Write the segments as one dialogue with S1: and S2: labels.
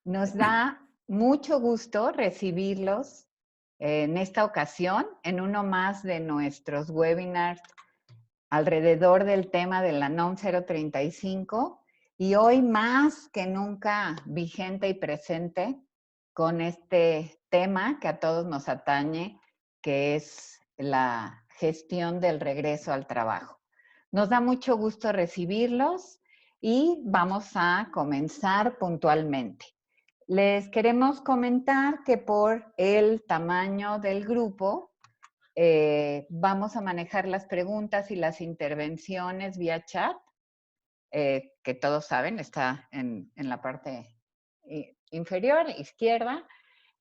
S1: Nos da mucho gusto recibirlos en esta ocasión en uno más de nuestros webinars alrededor del tema de la NOM 035 y hoy más que nunca vigente y presente con este tema que a todos nos atañe, que es la gestión del regreso al trabajo. Nos da mucho gusto recibirlos y vamos a comenzar puntualmente. Les queremos comentar que por el tamaño del grupo, vamos a manejar las preguntas y las intervenciones vía chat, que todos saben, está en la parte inferior, izquierda.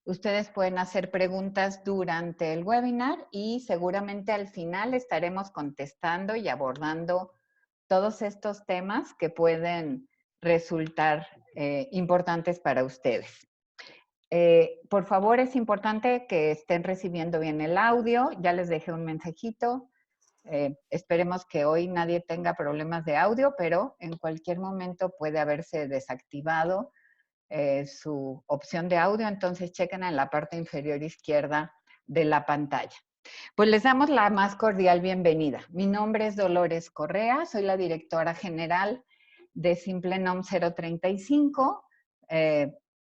S1: Ustedes pueden hacer preguntas durante el webinar y seguramente al final estaremos contestando y abordando todos estos temas que pueden resultar importantes para ustedes. Por favor, es importante que estén recibiendo bien el audio. Ya les dejé un mensajito. Esperemos que hoy nadie tenga problemas de audio, pero en cualquier momento puede haberse desactivado su opción de audio, entonces chequen en la parte inferior izquierda de la pantalla. Pues les damos la más cordial bienvenida. Mi nombre es Dolores Correa, soy la directora general de SimpleNOM 035.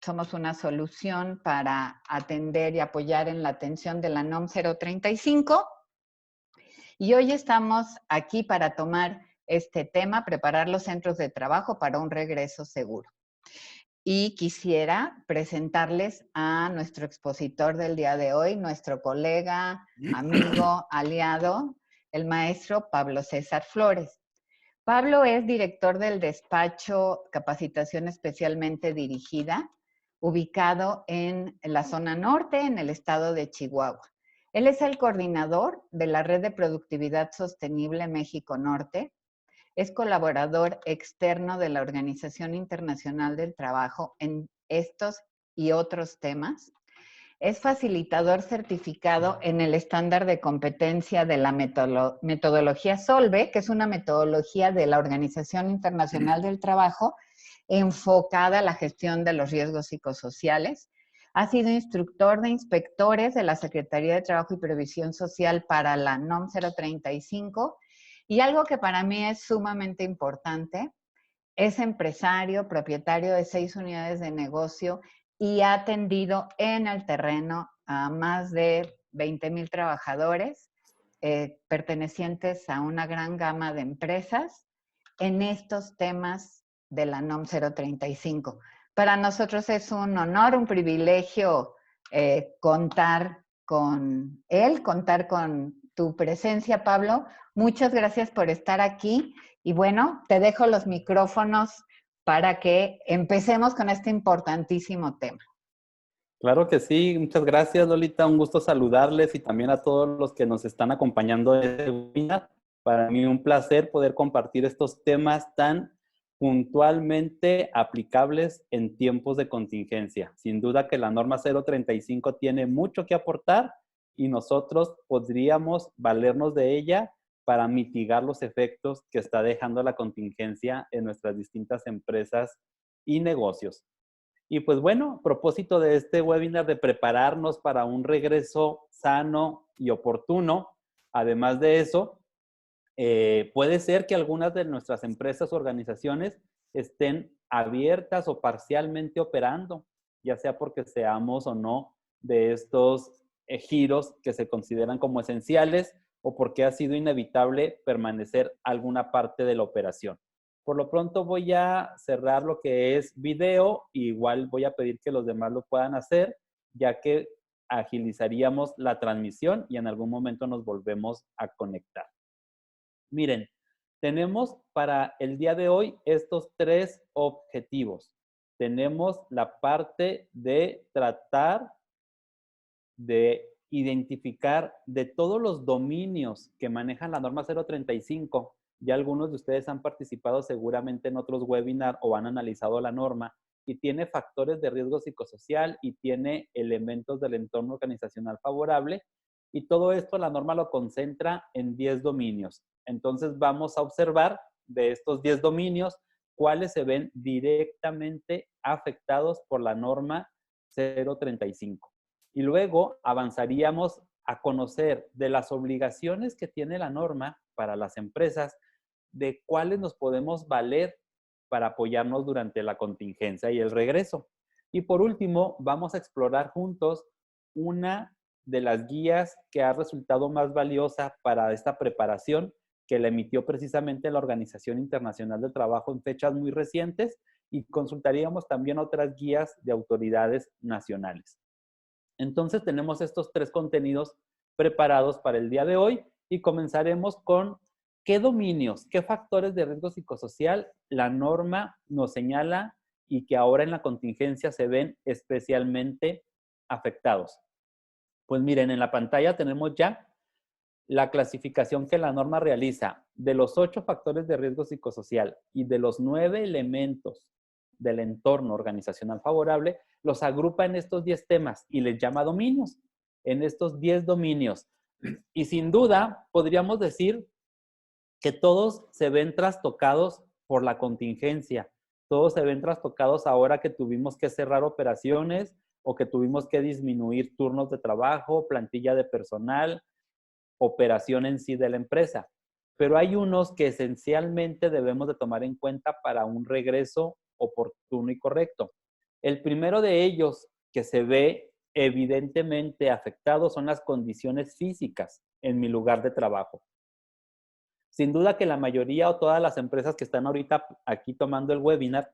S1: Somos una solución para atender y apoyar en la atención de la NOM 035. Y hoy estamos aquí para tomar este tema, preparar los centros de trabajo para un regreso seguro. Y quisiera presentarles a nuestro expositor del día de hoy, nuestro colega, amigo, aliado, el maestro Pablo César Flores. Pablo es director del despacho Capacitación Especialmente Dirigida, ubicado en la zona norte, en el estado de Chihuahua. Él es el coordinador de la Red de Productividad Sostenible México Norte, es colaborador externo de la Organización Internacional del Trabajo en estos y otros temas. Es facilitador certificado en el estándar de competencia de la metodología SOLVE, que es una metodología de la Organización Internacional del Trabajo enfocada a la gestión de los riesgos psicosociales. Ha sido instructor de inspectores de la Secretaría de Trabajo y Previsión Social para la NOM 035. Y algo que para mí es sumamente importante, es empresario, propietario de 6 unidades de negocio y ha atendido en el terreno a más de 20,000 trabajadores pertenecientes a una gran gama de empresas en estos temas de la NOM 035. Para nosotros es un honor, un privilegio contar con él, contar con tu presencia, Pablo. Muchas gracias por estar aquí. Y bueno, te dejo los micrófonos para que empecemos con este importantísimo tema.
S2: Claro que sí, muchas gracias, Lolita. Un gusto saludarles y también a todos los que nos están acompañando en este webinar. Para mí un placer poder compartir estos temas tan puntualmente aplicables en tiempos de contingencia. Sin duda que la norma 035 tiene mucho que aportar y nosotros podríamos valernos de ella para mitigar los efectos que está dejando la contingencia en nuestras distintas empresas y negocios. Y pues bueno, propósito de este webinar de prepararnos para un regreso sano y oportuno. Además de eso, puede ser que algunas de nuestras empresas o organizaciones estén abiertas o parcialmente operando, ya sea porque seamos o no de estos giros que se consideran como esenciales o porque ha sido inevitable permanecer alguna parte de la operación. Por lo pronto voy a cerrar lo que es video, igual voy a pedir que los demás lo puedan hacer, ya que agilizaríamos la transmisión y en algún momento nos volvemos a conectar. Miren, tenemos para el día de hoy estos 3 objetivos. Tenemos la parte de tratar de identificar de todos los dominios que manejan la norma 035. Ya algunos de ustedes han participado seguramente en otros webinars o han analizado la norma y tiene factores de riesgo psicosocial y tiene elementos del entorno organizacional favorable y todo esto la norma lo concentra en 10 dominios. Entonces vamos a observar de estos 10 dominios cuáles se ven directamente afectados por la norma 035. Y luego avanzaríamos a conocer de las obligaciones que tiene la norma para las empresas, de cuáles nos podemos valer para apoyarnos durante la contingencia y el regreso. Y por último, vamos a explorar juntos una de las guías que ha resultado más valiosa para esta preparación, que la emitió precisamente la Organización Internacional del Trabajo en fechas muy recientes, y consultaríamos también otras guías de autoridades nacionales. Entonces tenemos estos 3 contenidos preparados para el día de hoy y comenzaremos con qué dominios, qué factores de riesgo psicosocial la norma nos señala y que ahora en la contingencia se ven especialmente afectados. Pues miren, en la pantalla tenemos ya la clasificación que la norma realiza de los 8 factores de riesgo psicosocial y de los 9 elementos del entorno organizacional favorable, los agrupa en estos 10 temas y les llama dominios, en estos 10 dominios. Y sin duda, podríamos decir que todos se ven trastocados por la contingencia, todos se ven trastocados ahora que tuvimos que cerrar operaciones o que tuvimos que disminuir turnos de trabajo, plantilla de personal, operación en sí de la empresa. Pero hay unos que esencialmente debemos de tomar en cuenta para un regreso oportuno y correcto. El primero de ellos que se ve evidentemente afectado son las condiciones físicas en mi lugar de trabajo. Sin duda que la mayoría o todas las empresas que están ahorita aquí tomando el webinar,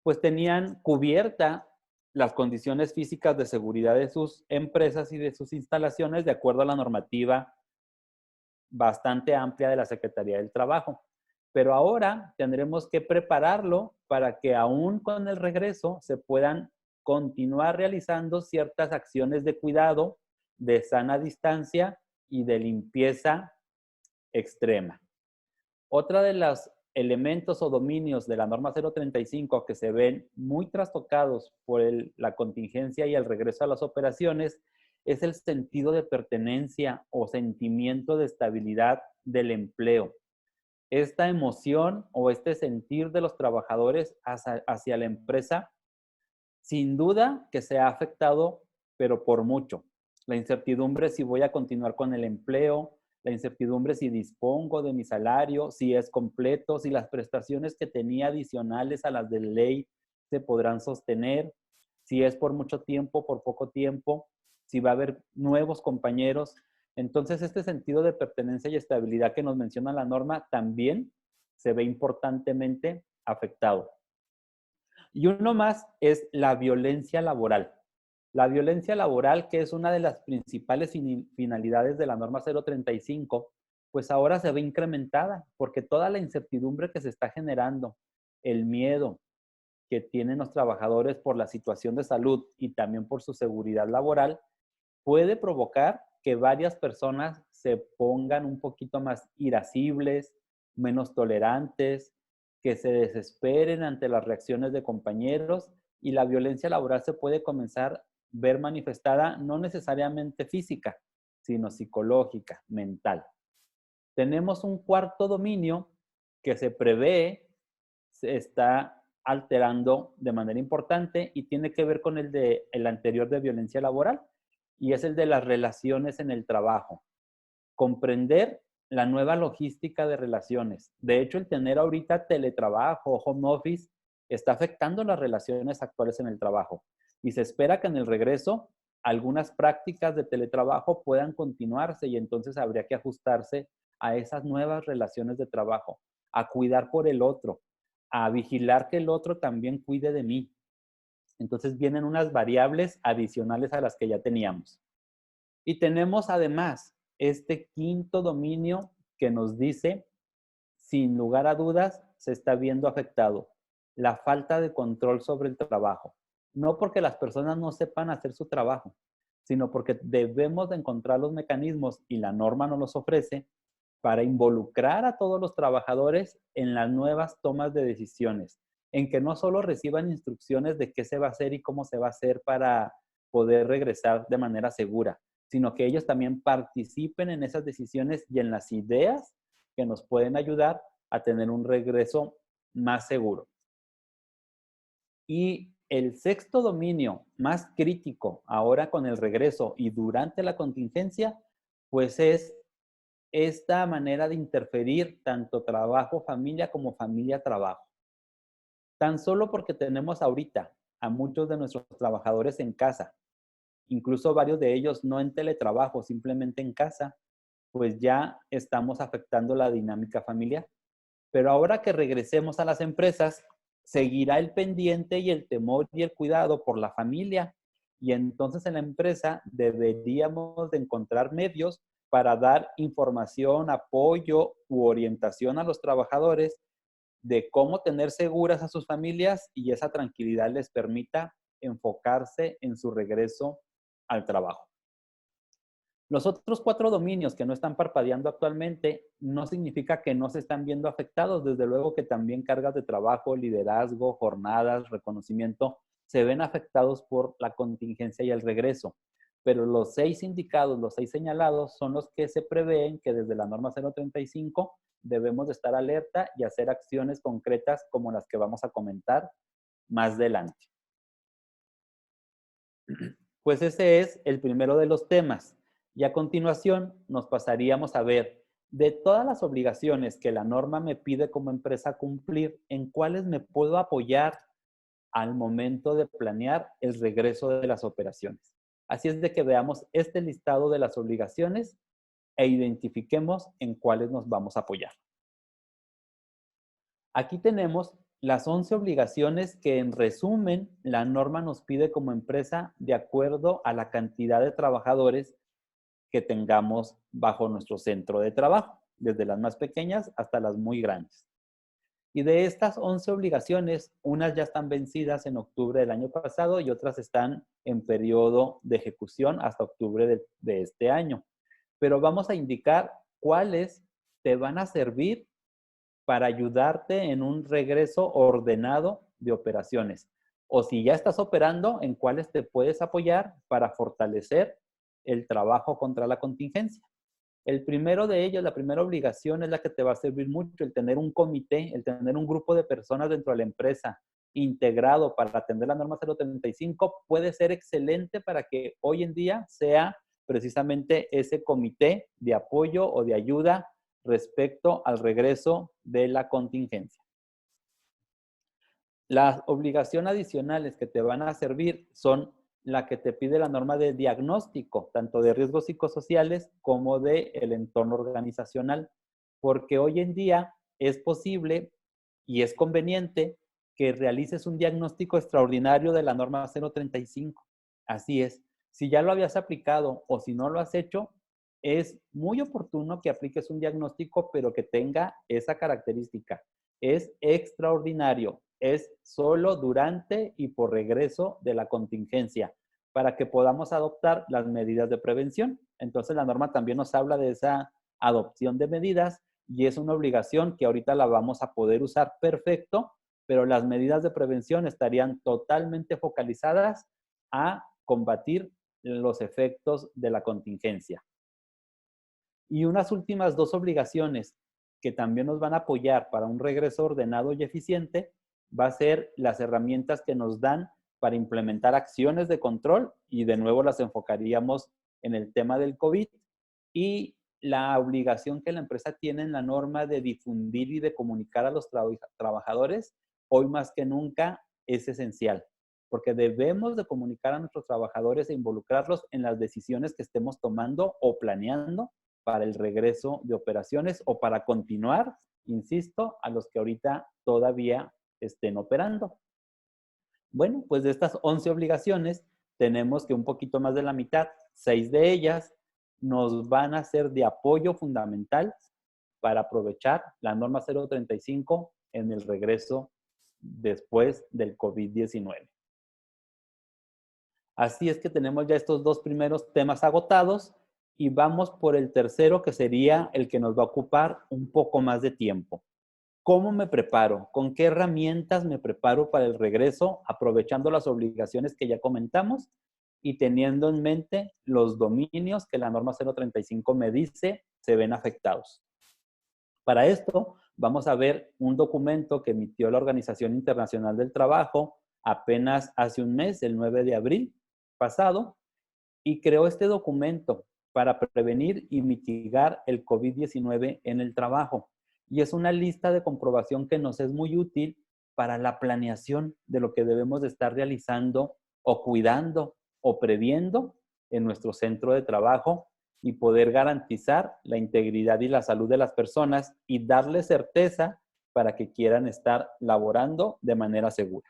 S2: pues tenían cubierta las condiciones físicas de seguridad de sus empresas y de sus instalaciones de acuerdo a la normativa bastante amplia de la Secretaría del Trabajo. Pero ahora tendremos que prepararlo para que aún con el regreso se puedan continuar realizando ciertas acciones de cuidado, de sana distancia y de limpieza extrema. Otra de los elementos o dominios de la norma 035 que se ven muy trastocados por la contingencia y el regreso a las operaciones es el sentido de pertenencia o sentimiento de estabilidad del empleo. Esta emoción o este sentir de los trabajadores hacia la empresa, sin duda que se ha afectado, pero por mucho. La incertidumbre si voy a continuar con el empleo, la incertidumbre si dispongo de mi salario, si es completo, si las prestaciones que tenía adicionales a las de ley se podrán sostener, si es por mucho tiempo, por poco tiempo, si va a haber nuevos compañeros. Entonces, este sentido de pertenencia y estabilidad que nos menciona la norma también se ve importantemente afectado. Y uno más es la violencia laboral. La violencia laboral, que es una de las principales finalidades de la norma 035, pues ahora se ve incrementada porque toda la incertidumbre que se está generando, el miedo que tienen los trabajadores por la situación de salud y también por su seguridad laboral, puede provocar que varias personas se pongan un poquito más irascibles, menos tolerantes, que se desesperen ante las reacciones de compañeros, y la violencia laboral se puede comenzar a ver manifestada no necesariamente física, sino psicológica, mental. Tenemos un cuarto dominio que se prevé se está alterando de manera importante y tiene que ver con el anterior de violencia laboral, y es el de las relaciones en el trabajo. Comprender la nueva logística de relaciones. De hecho, el tener ahorita teletrabajo o home office está afectando las relaciones actuales en el trabajo. Y se espera que en el regreso algunas prácticas de teletrabajo puedan continuarse, y entonces habría que ajustarse a esas nuevas relaciones de trabajo, a cuidar por el otro, a vigilar que el otro también cuide de mí. Entonces vienen unas variables adicionales a las que ya teníamos. Y tenemos además este quinto dominio que nos dice, sin lugar a dudas, se está viendo afectado la falta de control sobre el trabajo. No porque las personas no sepan hacer su trabajo, sino porque debemos de encontrar los mecanismos, y la norma nos los ofrece, para involucrar a todos los trabajadores en las nuevas tomas de decisiones, en que no solo reciban instrucciones de qué se va a hacer y cómo se va a hacer para poder regresar de manera segura, sino que ellos también participen en esas decisiones y en las ideas que nos pueden ayudar a tener un regreso más seguro. Y el sexto dominio más crítico ahora con el regreso y durante la contingencia, pues es esta manera de interferir tanto trabajo-familia como familia-trabajo. Tan solo porque tenemos ahorita a muchos de nuestros trabajadores en casa, incluso varios de ellos no en teletrabajo, simplemente en casa, pues ya estamos afectando la dinámica familiar. Pero ahora que regresemos a las empresas, seguirá el pendiente y el temor y el cuidado por la familia. Y entonces en la empresa deberíamos de encontrar medios para dar información, apoyo u orientación a los trabajadores de cómo tener seguras a sus familias y esa tranquilidad les permita enfocarse en su regreso al trabajo. Los otros 4 dominios que no están parpadeando actualmente no significa que no se están viendo afectados. Desde luego que también cargas de trabajo, liderazgo, jornadas, reconocimiento, se ven afectados por la contingencia y el regreso. Pero los 6 indicados, los 6 señalados, son los que se prevén que desde la norma 035 debemos de estar alerta y hacer acciones concretas como las que vamos a comentar más adelante. Pues ese es el primero de los temas. Y a continuación nos pasaríamos a ver de todas las obligaciones que la norma me pide como empresa cumplir, en cuáles me puedo apoyar al momento de planear el regreso de las operaciones. Así es de que veamos este listado de las obligaciones e identifiquemos en cuáles nos vamos a apoyar. Aquí tenemos las 11 obligaciones que en resumen la norma nos pide como empresa de acuerdo a la cantidad de trabajadores que tengamos bajo nuestro centro de trabajo, desde las más pequeñas hasta las muy grandes. Y de estas 11 obligaciones, unas ya están vencidas en octubre del año pasado y otras están en periodo de ejecución hasta octubre de este año. Pero vamos a indicar cuáles te van a servir para ayudarte en un regreso ordenado de operaciones. O si ya estás operando, en cuáles te puedes apoyar para fortalecer el trabajo contra la contingencia. El primero de ellos, la primera obligación es la que te va a servir mucho, el tener un comité, el tener un grupo de personas dentro de la empresa integrado para atender la norma 035 puede ser excelente para que hoy en día sea precisamente ese comité de apoyo o de ayuda respecto al regreso de la contingencia. Las obligaciones adicionales que te van a servir son la que te pide la norma de diagnóstico, tanto de riesgos psicosociales como del entorno organizacional, porque hoy en día es posible y es conveniente que realices un diagnóstico extraordinario de la norma 035. Así es, si ya lo habías aplicado o si no lo has hecho, es muy oportuno que apliques un diagnóstico, pero que tenga esa característica. Es extraordinario, es solo durante y por regreso de la contingencia, para que podamos adoptar las medidas de prevención. Entonces la norma también nos habla de esa adopción de medidas y es una obligación que ahorita la vamos a poder usar perfecto, pero las medidas de prevención estarían totalmente focalizadas a combatir los efectos de la contingencia. Y unas últimas 2 obligaciones que también nos van a apoyar para un regreso ordenado y eficiente va a ser las herramientas que nos dan para implementar acciones de control y de nuevo las enfocaríamos en el tema del COVID y la obligación que la empresa tiene en la norma de difundir y de comunicar a los trabajadores, hoy más que nunca es esencial, porque debemos de comunicar a nuestros trabajadores e involucrarlos en las decisiones que estemos tomando o planeando para el regreso de operaciones o para continuar, insisto, a los que ahorita todavía estén operando. Bueno, pues de estas 11 obligaciones, tenemos que un poquito más de la mitad, 6 de ellas, nos van a ser de apoyo fundamental para aprovechar la norma 035 en el regreso después del COVID-19. Así es que tenemos ya estos 2 primeros temas agotados y vamos por el tercero, que sería el que nos va a ocupar un poco más de tiempo. ¿Cómo me preparo? ¿Con qué herramientas me preparo para el regreso, aprovechando las obligaciones que ya comentamos y teniendo en mente los dominios que la norma 035 me dice se ven afectados? Para esto, vamos a ver un documento que emitió la Organización Internacional del Trabajo apenas hace un mes, el 9 de abril pasado, y creó este documento para prevenir y mitigar el COVID-19 en el trabajo. Y es una lista de comprobación que nos es muy útil para la planeación de lo que debemos de estar realizando o cuidando o previendo en nuestro centro de trabajo y poder garantizar la integridad y la salud de las personas y darles certeza para que quieran estar laborando de manera segura.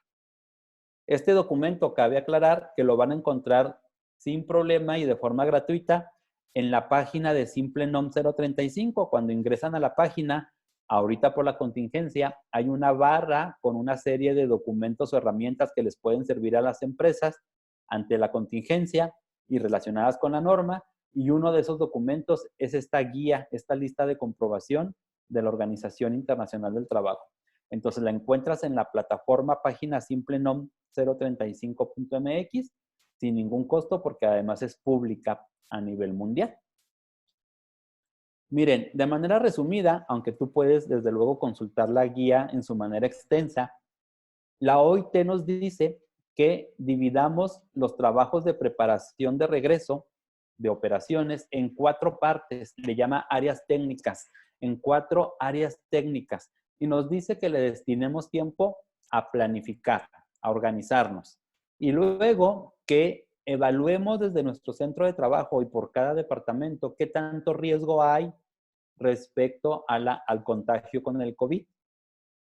S2: Este documento, cabe aclarar que lo van a encontrar sin problema y de forma gratuita en la página de Simple NOM 035. Cuando ingresan a la página, ahorita por la contingencia, hay una barra con una serie de documentos o herramientas que les pueden servir a las empresas ante la contingencia y relacionadas con la norma. Y uno de esos documentos es esta guía, esta lista de comprobación de la Organización Internacional del Trabajo. Entonces la encuentras en la plataforma página simplenom 035.mx sin ningún costo porque además es pública a nivel mundial. Miren, de manera resumida, aunque tú puedes desde luego consultar la guía en su manera extensa, la OIT nos dice que dividamos los trabajos de preparación de regreso de operaciones en 4 partes, le llama áreas técnicas, en 4 áreas técnicas, y nos dice que le destinemos tiempo a planificar, a organizarnos, y luego que evaluemos desde nuestro centro de trabajo y por cada departamento qué tanto riesgo hay respecto a al contagio con el COVID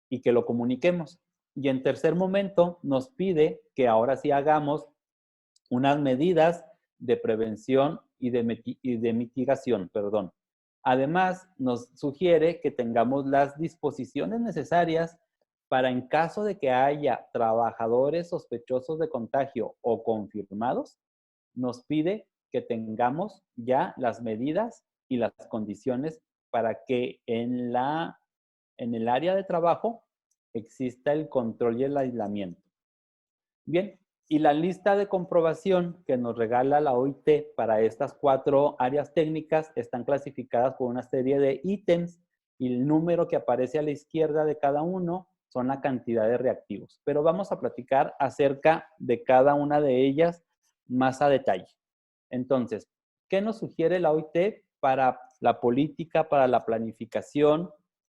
S2: y que lo comuniquemos. Y en tercer momento nos pide que ahora sí hagamos unas medidas de prevención y de mitigación, perdón. Además, nos sugiere que tengamos las disposiciones necesarias para en caso de que haya trabajadores sospechosos de contagio o confirmados, nos pide que tengamos ya las medidas y las condiciones para que en el área de trabajo exista el control y el aislamiento. Bien, y la lista de comprobación que nos regala la OIT para estas 4 áreas técnicas están clasificadas por una serie de ítems y el número que aparece a la izquierda de cada uno son la cantidad de reactivos. Pero vamos a platicar acerca de cada una de ellas más a detalle. Entonces, ¿qué nos sugiere la OIT para la política, para la planificación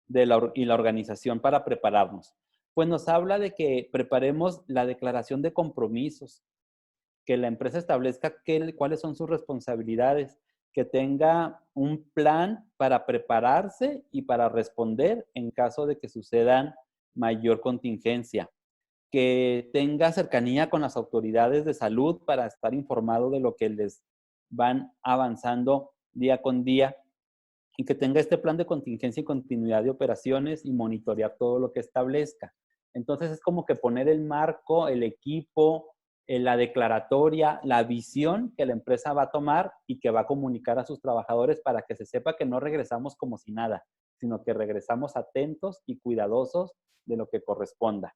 S2: y la organización para prepararnos? Pues nos habla de que preparemos la declaración de compromisos, que la empresa establezca cuáles son sus responsabilidades, que tenga un plan para prepararse y para responder en caso de que sucedan mayor contingencia, que tenga cercanía con las autoridades de salud para estar informado de lo que les van avanzando día con día y que tenga este plan de contingencia y continuidad de operaciones y monitorear todo lo que establezca. Entonces es como que poner el marco, el equipo, la declaratoria, la visión que la empresa va a tomar y que va a comunicar a sus trabajadores para que se sepa que no regresamos como si nada, sino que regresamos atentos y cuidadosos de lo que corresponda.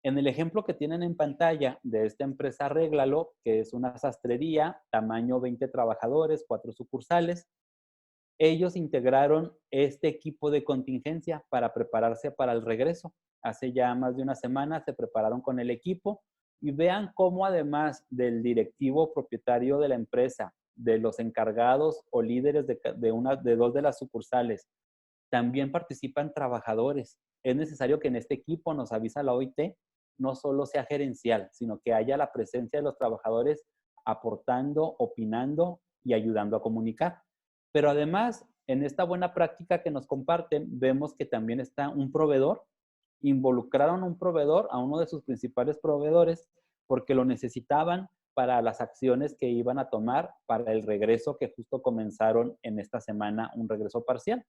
S2: En el ejemplo que tienen en pantalla de esta empresa Arréglalo, que es una sastrería, tamaño 20 trabajadores, 4 sucursales, ellos integraron este equipo de contingencia para prepararse para el regreso. Hace ya más de una semana se prepararon con el equipo y vean cómo además del directivo propietario de la empresa, de los encargados o líderes de 2 de las sucursales, también participan trabajadores. Es necesario que en este equipo, nos avisa la OIT, no solo sea gerencial, sino que haya la presencia de los trabajadores aportando, opinando y ayudando a comunicar. Pero además, en esta buena práctica que nos comparten, vemos que también está un proveedor. Involucraron a un proveedor, a uno de sus principales proveedores, porque lo necesitaban para las acciones que iban a tomar para el regreso que justo comenzaron en esta semana, un regreso parcial.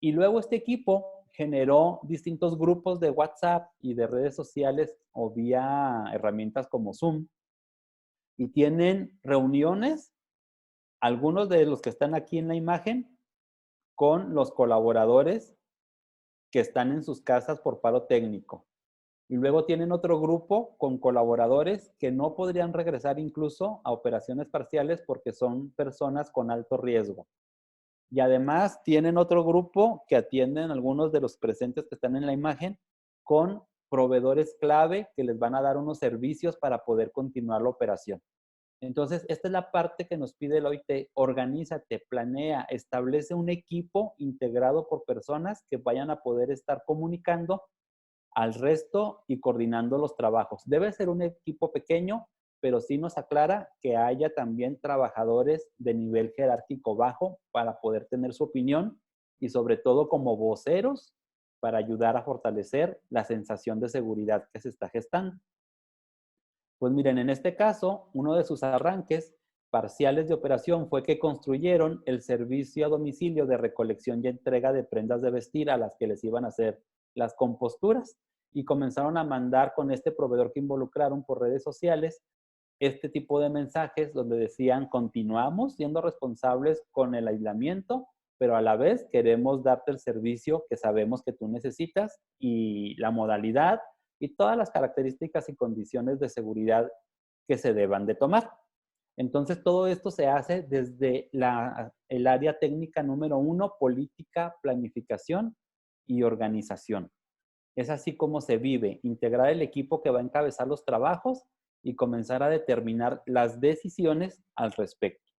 S2: Y luego este equipo generó distintos grupos de WhatsApp y de redes sociales o vía herramientas como Zoom. Y tienen reuniones, algunos de los que están aquí en la imagen, con los colaboradores que están en sus casas por paro técnico. Y luego tienen otro grupo con colaboradores que no podrían regresar incluso a operaciones parciales porque son personas con alto riesgo. Y además tienen otro grupo que atienden algunos de los presentes que están en la imagen con proveedores clave que les van a dar unos servicios para poder continuar la operación. Entonces, esta es la parte que nos pide el OIT. Organízate, planea, establece un equipo integrado por personas que vayan a poder estar comunicando al resto y coordinando los trabajos. Debe ser un equipo pequeño, pero sí nos aclara que haya también trabajadores de nivel jerárquico bajo para poder tener su opinión y sobre todo como voceros para ayudar a fortalecer la sensación de seguridad que se está gestando. Pues miren, en este caso, uno de sus arranques parciales de operación fue que construyeron el servicio a domicilio de recolección y entrega de prendas de vestir a las que les iban a hacer las composturas y comenzaron a mandar con este proveedor que involucraron por redes sociales este tipo de mensajes donde decían: continuamos siendo responsables con el aislamiento, pero a la vez queremos darte el servicio que sabemos que tú necesitas y la modalidad y todas las características y condiciones de seguridad que se deban de tomar. Entonces, todo esto se hace desde el área técnica número 1, política, planificación y organización. Es así como se vive, integrar el equipo que va a encabezar los trabajos y comenzar a determinar las decisiones al respecto.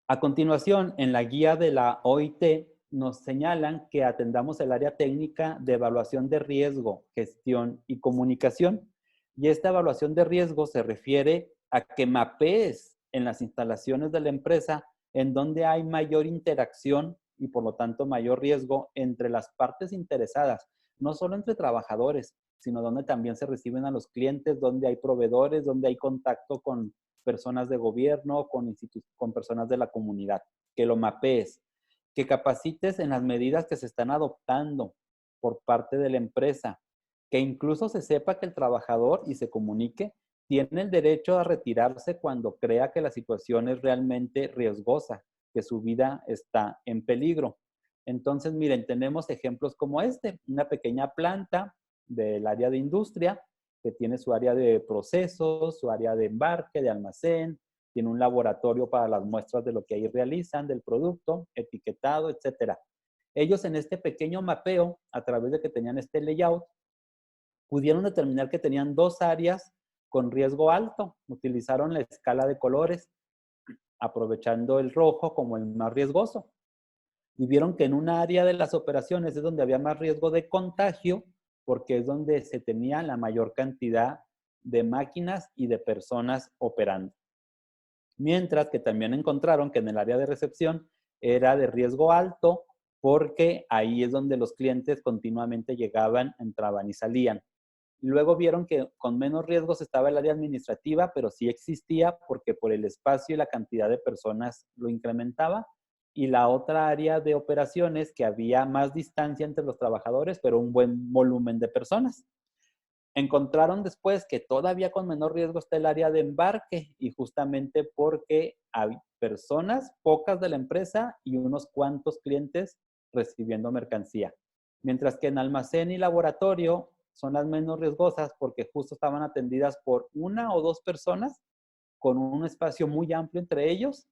S2: A continuación, en la guía de la OIT, nos señalan que atendamos el área técnica de evaluación de riesgo, gestión y comunicación. Y esta evaluación de riesgo se refiere a que mapees en las instalaciones de la empresa en donde hay mayor interacción y por lo tanto mayor riesgo entre las partes interesadas, no solo entre trabajadores, sino donde también se reciben a los clientes, donde hay proveedores, donde hay contacto con personas de gobierno, con personas de la comunidad, que lo mapees, que capacites en las medidas que se están adoptando por parte de la empresa, que incluso se sepa que el trabajador y se comunique, tiene el derecho a retirarse cuando crea que la situación es realmente riesgosa, que su vida está en peligro. Entonces, miren, tenemos ejemplos como este, una pequeña planta del área de industria que tiene su área de procesos, su área de embarque, de almacén, tiene un laboratorio para las muestras de lo que ahí realizan, del producto, etiquetado, etcétera. Ellos en este pequeño mapeo, a través de que tenían este layout, pudieron determinar que tenían 2 áreas con riesgo alto. Utilizaron la escala de colores, aprovechando el rojo como el más riesgoso. Y vieron que en una área de las operaciones es donde había más riesgo de contagio, porque es donde se tenía la mayor cantidad de máquinas y de personas operando. Mientras que también encontraron que en el área de recepción era de riesgo alto, porque ahí es donde los clientes continuamente llegaban, entraban y salían. Y luego vieron que con menos riesgos estaba el área administrativa, pero sí existía porque por el espacio y la cantidad de personas lo incrementaba. Y la otra área de operaciones, que había más distancia entre los trabajadores, pero un buen volumen de personas. Encontraron después que todavía con menor riesgo está el área de embarque y justamente porque hay personas, pocas de la empresa y unos cuantos clientes recibiendo mercancía. Mientras que en almacén y laboratorio son las menos riesgosas porque justo estaban atendidas por 1 o 2 personas con un espacio muy amplio entre ellos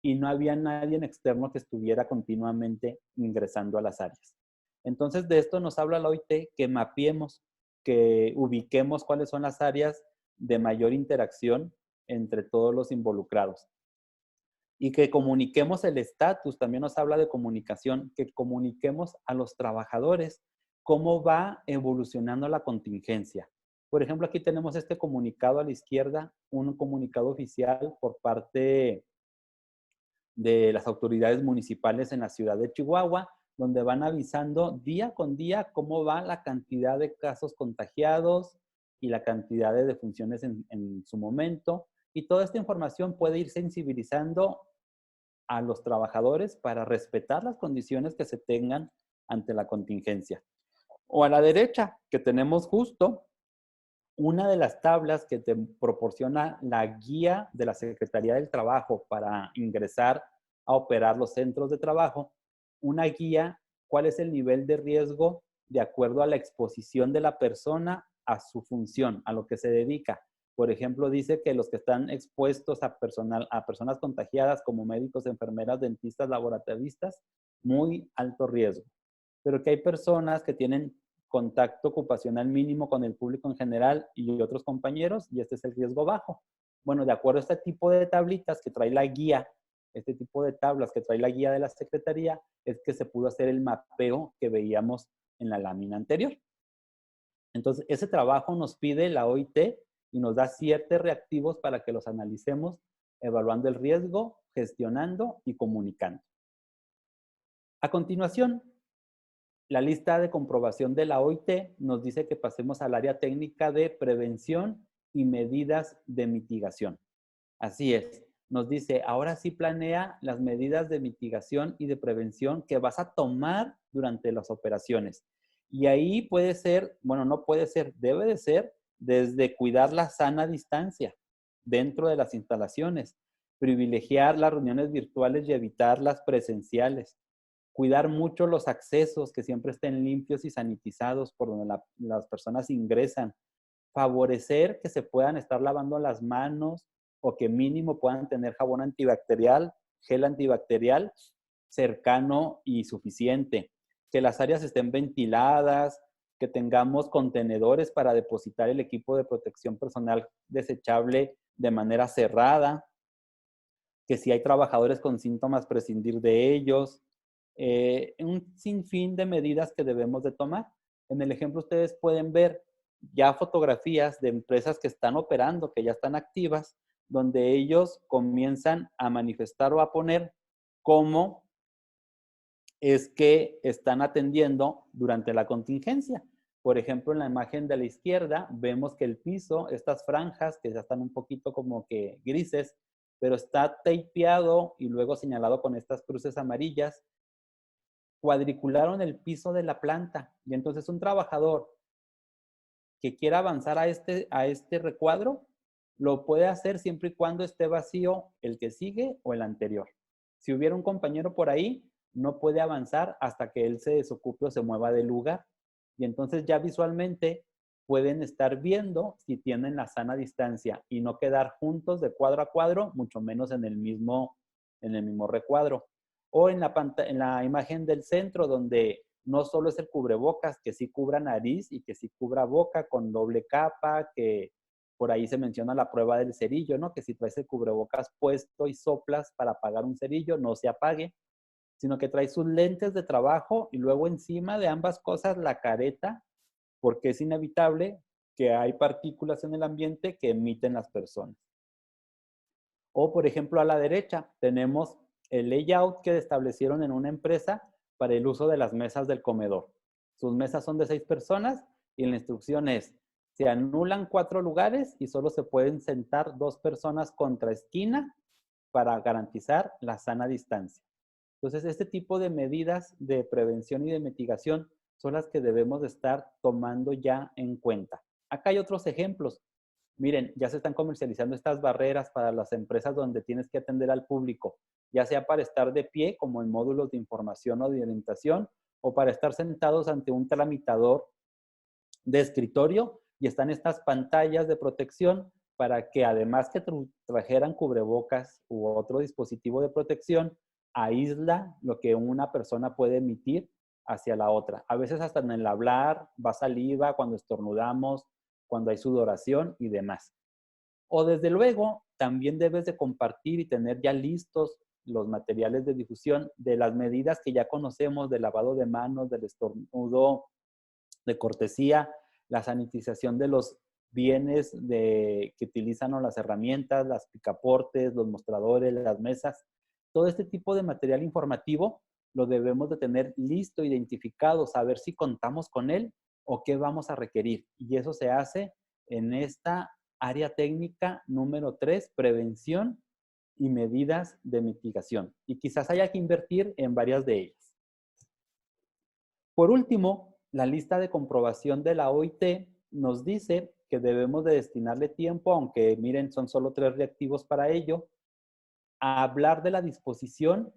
S2: y no había nadie en externo que estuviera continuamente ingresando a las áreas. Entonces, de esto nos habla la OIT, que mapeemos, que ubiquemos cuáles son las áreas de mayor interacción entre todos los involucrados. Y que comuniquemos el estatus, también nos habla de comunicación, que comuniquemos a los trabajadores cómo va evolucionando la contingencia. Por ejemplo, aquí tenemos este comunicado a la izquierda, un comunicado oficial por parte de las autoridades municipales en la ciudad de Chihuahua, donde van avisando día con día cómo va la cantidad de casos contagiados y la cantidad de defunciones en su momento. Y toda esta información puede ir sensibilizando a los trabajadores para respetar las condiciones que se tengan ante la contingencia. O a la derecha, que tenemos justo una de las tablas que te proporciona la guía de la Secretaría del Trabajo para ingresar a operar los centros de trabajo, una guía, cuál es el nivel de riesgo de acuerdo a la exposición de la persona a su función, a lo que se dedica. Por ejemplo, dice que los que están expuestos a personas contagiadas como médicos, enfermeras, dentistas, laboratoristas, muy alto riesgo. Pero que hay personas que tienen contacto ocupacional mínimo con el público en general y otros compañeros, y este es el riesgo bajo. Bueno, de acuerdo a este tipo de tablitas que trae la guía, este tipo de tablas que trae la guía de la Secretaría, es que se pudo hacer el mapeo que veíamos en la lámina anterior. Entonces, ese trabajo nos pide la OIT y nos da 7 reactivos para que los analicemos, evaluando el riesgo, gestionando y comunicando. A continuación, la lista de comprobación de la OIT nos dice que pasemos al área técnica de prevención y medidas de mitigación. Así es, nos dice, ahora sí planea las medidas de mitigación y de prevención que vas a tomar durante las operaciones. Y ahí puede ser, bueno, no puede ser, debe de ser desde cuidar la sana distancia dentro de las instalaciones, privilegiar las reuniones virtuales y evitar las presenciales, cuidar mucho los accesos, que siempre estén limpios y sanitizados por donde las personas ingresan, favorecer que se puedan estar lavando las manos o que mínimo puedan tener jabón antibacterial, gel antibacterial cercano y suficiente, que las áreas estén ventiladas, que tengamos contenedores para depositar el equipo de protección personal desechable de manera cerrada, que si hay trabajadores con síntomas, prescindir de ellos, un sinfín de medidas que debemos de tomar. En el ejemplo ustedes pueden ver ya fotografías de empresas que están operando, que ya están activas, donde ellos comienzan a manifestar o a poner cómo es que están atendiendo durante la contingencia. Por ejemplo, en la imagen de la izquierda vemos que el piso, estas franjas que ya están un poquito como que grises, pero está tapeado y luego señalado con estas cruces amarillas, cuadricularon el piso de la planta. Y entonces un trabajador que quiera avanzar a este recuadro, lo puede hacer siempre y cuando esté vacío el que sigue o el anterior. Si hubiera un compañero por ahí, no puede avanzar hasta que él se desocupe o se mueva del lugar. Y entonces ya visualmente pueden estar viendo si tienen la sana distancia y no quedar juntos de cuadro a cuadro, mucho menos en el mismo recuadro. O en la imagen del centro, donde no solo es el cubrebocas, que sí cubra nariz y que sí cubra boca con doble capa, que por ahí se menciona la prueba del cerillo, ¿no? Que si traes el cubrebocas puesto y soplas para apagar un cerillo, no se apague, sino que traes sus lentes de trabajo y luego encima de ambas cosas la careta, porque es inevitable que hay partículas en el ambiente que emiten las personas. O, por ejemplo, a la derecha tenemos el layout que establecieron en una empresa para el uso de las mesas del comedor. Sus mesas son de 6 personas y la instrucción es, se anulan 4 lugares y solo se pueden sentar 2 personas contra esquina para garantizar la sana distancia. Entonces, este tipo de medidas de prevención y de mitigación son las que debemos de estar tomando ya en cuenta. Acá hay otros ejemplos. Miren, ya se están comercializando estas barreras para las empresas donde tienes que atender al público, ya sea para estar de pie, como en módulos de información o de orientación, o para estar sentados ante un tramitador de escritorio, y están estas pantallas de protección para que además que trajeran cubrebocas u otro dispositivo de protección, aísla lo que una persona puede emitir hacia la otra. A veces hasta en el hablar va saliva, cuando estornudamos, cuando hay sudoración y demás. O desde luego, también debes de compartir y tener ya listos los materiales de difusión de las medidas que ya conocemos, del lavado de manos, del estornudo, de cortesía, la sanitización de los bienes que utilizan, o las herramientas, las picaportes, los mostradores, las mesas. Todo este tipo de material informativo lo debemos de tener listo, identificado, saber si contamos con él o qué vamos a requerir. Y eso se hace en esta área técnica número 3, prevención y medidas de mitigación. Y quizás haya que invertir en varias de ellas. Por último, la lista de comprobación de la OIT nos dice que debemos de destinarle tiempo, aunque miren, son solo 3 reactivos para ello, a hablar de la disposición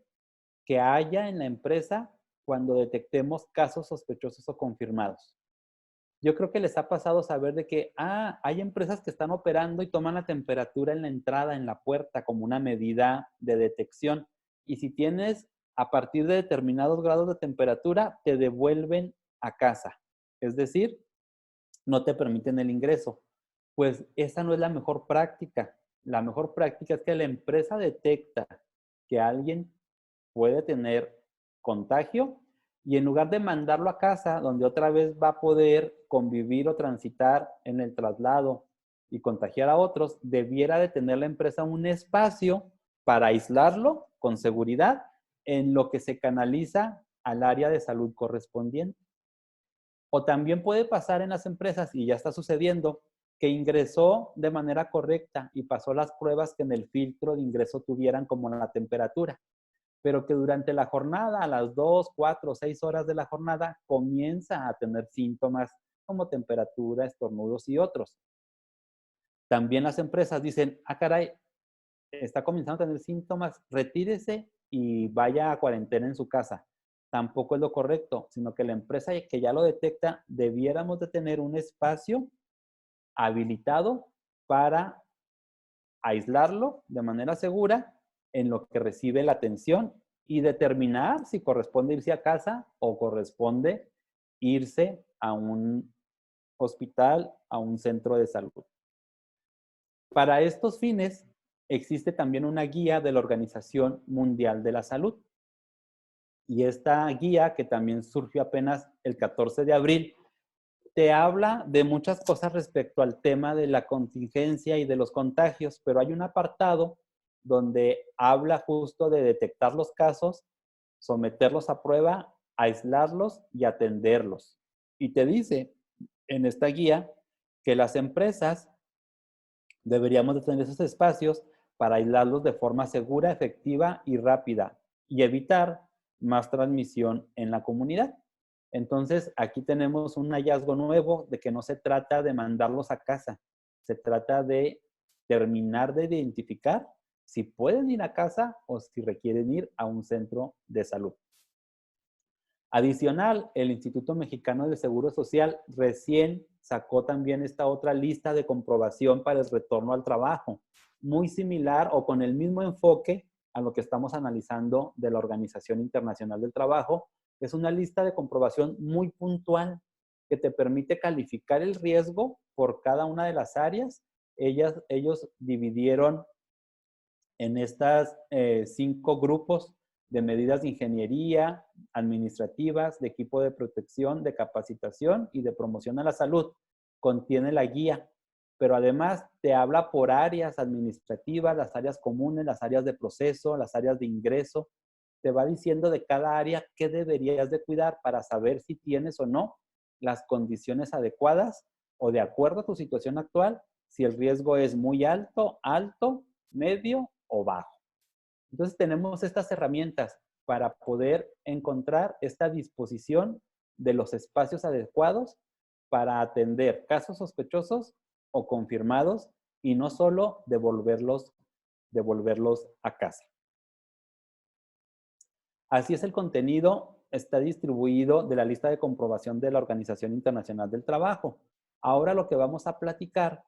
S2: que haya en la empresa cuando detectemos casos sospechosos o confirmados. Yo creo que les ha pasado saber de que, hay empresas que están operando y toman la temperatura en la entrada, en la puerta, como una medida de detección. Y si tienes a partir de determinados grados de temperatura, te devuelven a casa. es decir, no te permiten el ingreso. Pues esa no es la mejor práctica. La mejor práctica es que la empresa detecta que alguien puede tener contagio y en lugar de mandarlo a casa, donde otra vez va a poder convivir o transitar en el traslado y contagiar a otros, debiera de tener la empresa un espacio para aislarlo con seguridad en lo que se canaliza al área de salud correspondiente. O también puede pasar en las empresas, y ya está sucediendo, que ingresó de manera correcta y pasó las pruebas que en el filtro de ingreso tuvieran como la temperatura, pero que durante la jornada, a las 2, 4, 6 horas de la jornada, comienza a tener síntomas como temperatura, estornudos y otros. También las empresas dicen, ah, caray, está comenzando a tener síntomas, retírese y vaya a cuarentena en su casa. Tampoco es lo correcto, sino que la empresa que ya lo detecta, debiéramos de tener un espacio habilitado para aislarlo de manera segura en lo que recibe la atención y determinar si corresponde irse a casa o corresponde irse a un hospital, a un centro de salud. Para estos fines, existe también una guía de la Organización Mundial de la Salud. Y esta guía, que también surgió apenas el 14 de abril, te habla de muchas cosas respecto al tema de la contingencia y de los contagios, pero hay un apartado donde habla justo de detectar los casos, someterlos a prueba, aislarlos y atenderlos. Y te dice en esta guía que las empresas deberíamos de tener esos espacios para aislarlos de forma segura, efectiva y rápida y evitar más transmisión en la comunidad. Entonces, aquí tenemos un hallazgo nuevo de que no se trata de mandarlos a casa, se trata de terminar de identificar si pueden ir a casa o si requieren ir a un centro de salud. Adicional, el Instituto Mexicano del Seguro Social recién sacó también esta otra lista de comprobación para el retorno al trabajo, muy similar o con el mismo enfoque a lo que estamos analizando de la Organización Internacional del Trabajo. Es una lista de comprobación muy puntual que te permite calificar el riesgo por cada una de las áreas. Ellos dividieron en estas 5 grupos de medidas de ingeniería, administrativas, de equipo de protección, de capacitación y de promoción a la salud. Contiene la guía, pero además te habla por áreas administrativas, las áreas comunes, las áreas de proceso, las áreas de ingreso. Te va diciendo de cada área qué deberías de cuidar para saber si tienes o no las condiciones adecuadas o de acuerdo a tu situación actual, si el riesgo es muy alto, alto, medio o bajo. Entonces tenemos estas herramientas para poder encontrar esta disposición de los espacios adecuados para atender casos sospechosos o confirmados y no solo devolverlos a casa. Así es el contenido, está distribuido de la lista de comprobación de la Organización Internacional del Trabajo. Ahora lo que vamos a platicar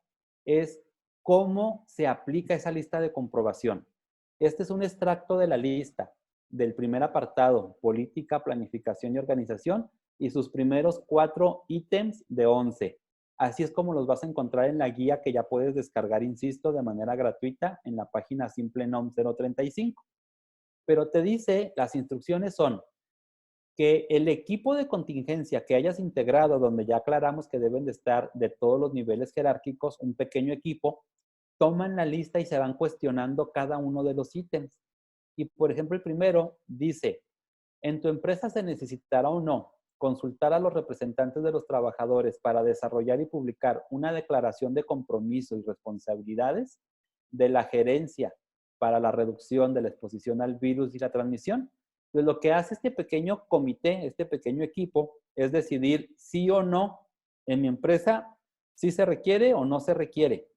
S2: es cómo se aplica esa lista de comprobación. Este es un extracto de la lista del primer apartado, política, planificación y organización, y sus primeros 4 ítems de 11. Así es como los vas a encontrar en la guía que ya puedes descargar, insisto, de manera gratuita en la página SimpleNOM 035. Pero te dice, las instrucciones son que el equipo de contingencia que hayas integrado, donde ya aclaramos que deben de estar de todos los niveles jerárquicos, un pequeño equipo, toman la lista y se van cuestionando cada uno de los ítems. Y por ejemplo, el primero dice, ¿en tu empresa se necesitará o no consultar a los representantes de los trabajadores para desarrollar y publicar una declaración de compromiso y responsabilidades de la gerencia para la reducción de la exposición al virus y la transmisión? Pues lo que hace este pequeño comité, este pequeño equipo, es decidir sí o no en mi empresa, si se requiere o no se requiere.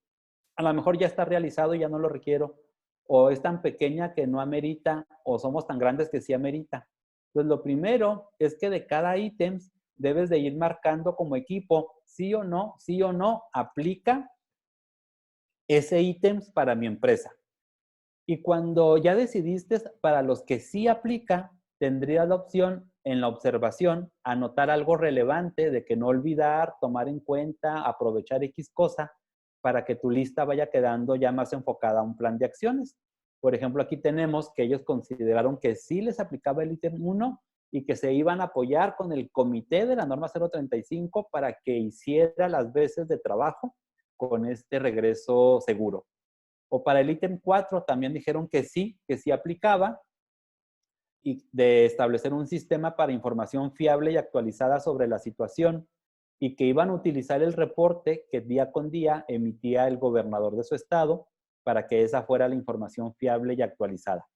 S2: A lo mejor ya está realizado y ya no lo requiero, o es tan pequeña que no amerita, o somos tan grandes que sí amerita. Pues lo primero es que de cada ítem debes de ir marcando como equipo, sí o no, aplica ese ítem para mi empresa. Y cuando ya decidiste para los que sí aplica, tendrías la opción en la observación, anotar algo relevante de que no olvidar, tomar en cuenta, aprovechar X cosa para que tu lista vaya quedando ya más enfocada a un plan de acciones. Por ejemplo, aquí tenemos que ellos consideraron que sí les aplicaba el ítem 1 y que se iban a apoyar con el comité de la norma 035 para que hiciera las veces de trabajo con este regreso seguro. O para el ítem 4 también dijeron que sí aplicaba, y de establecer un sistema para información fiable y actualizada sobre la situación, y que iban a utilizar el reporte que día con día emitía el gobernador de su estado para que esa fuera la información fiable y actualizada.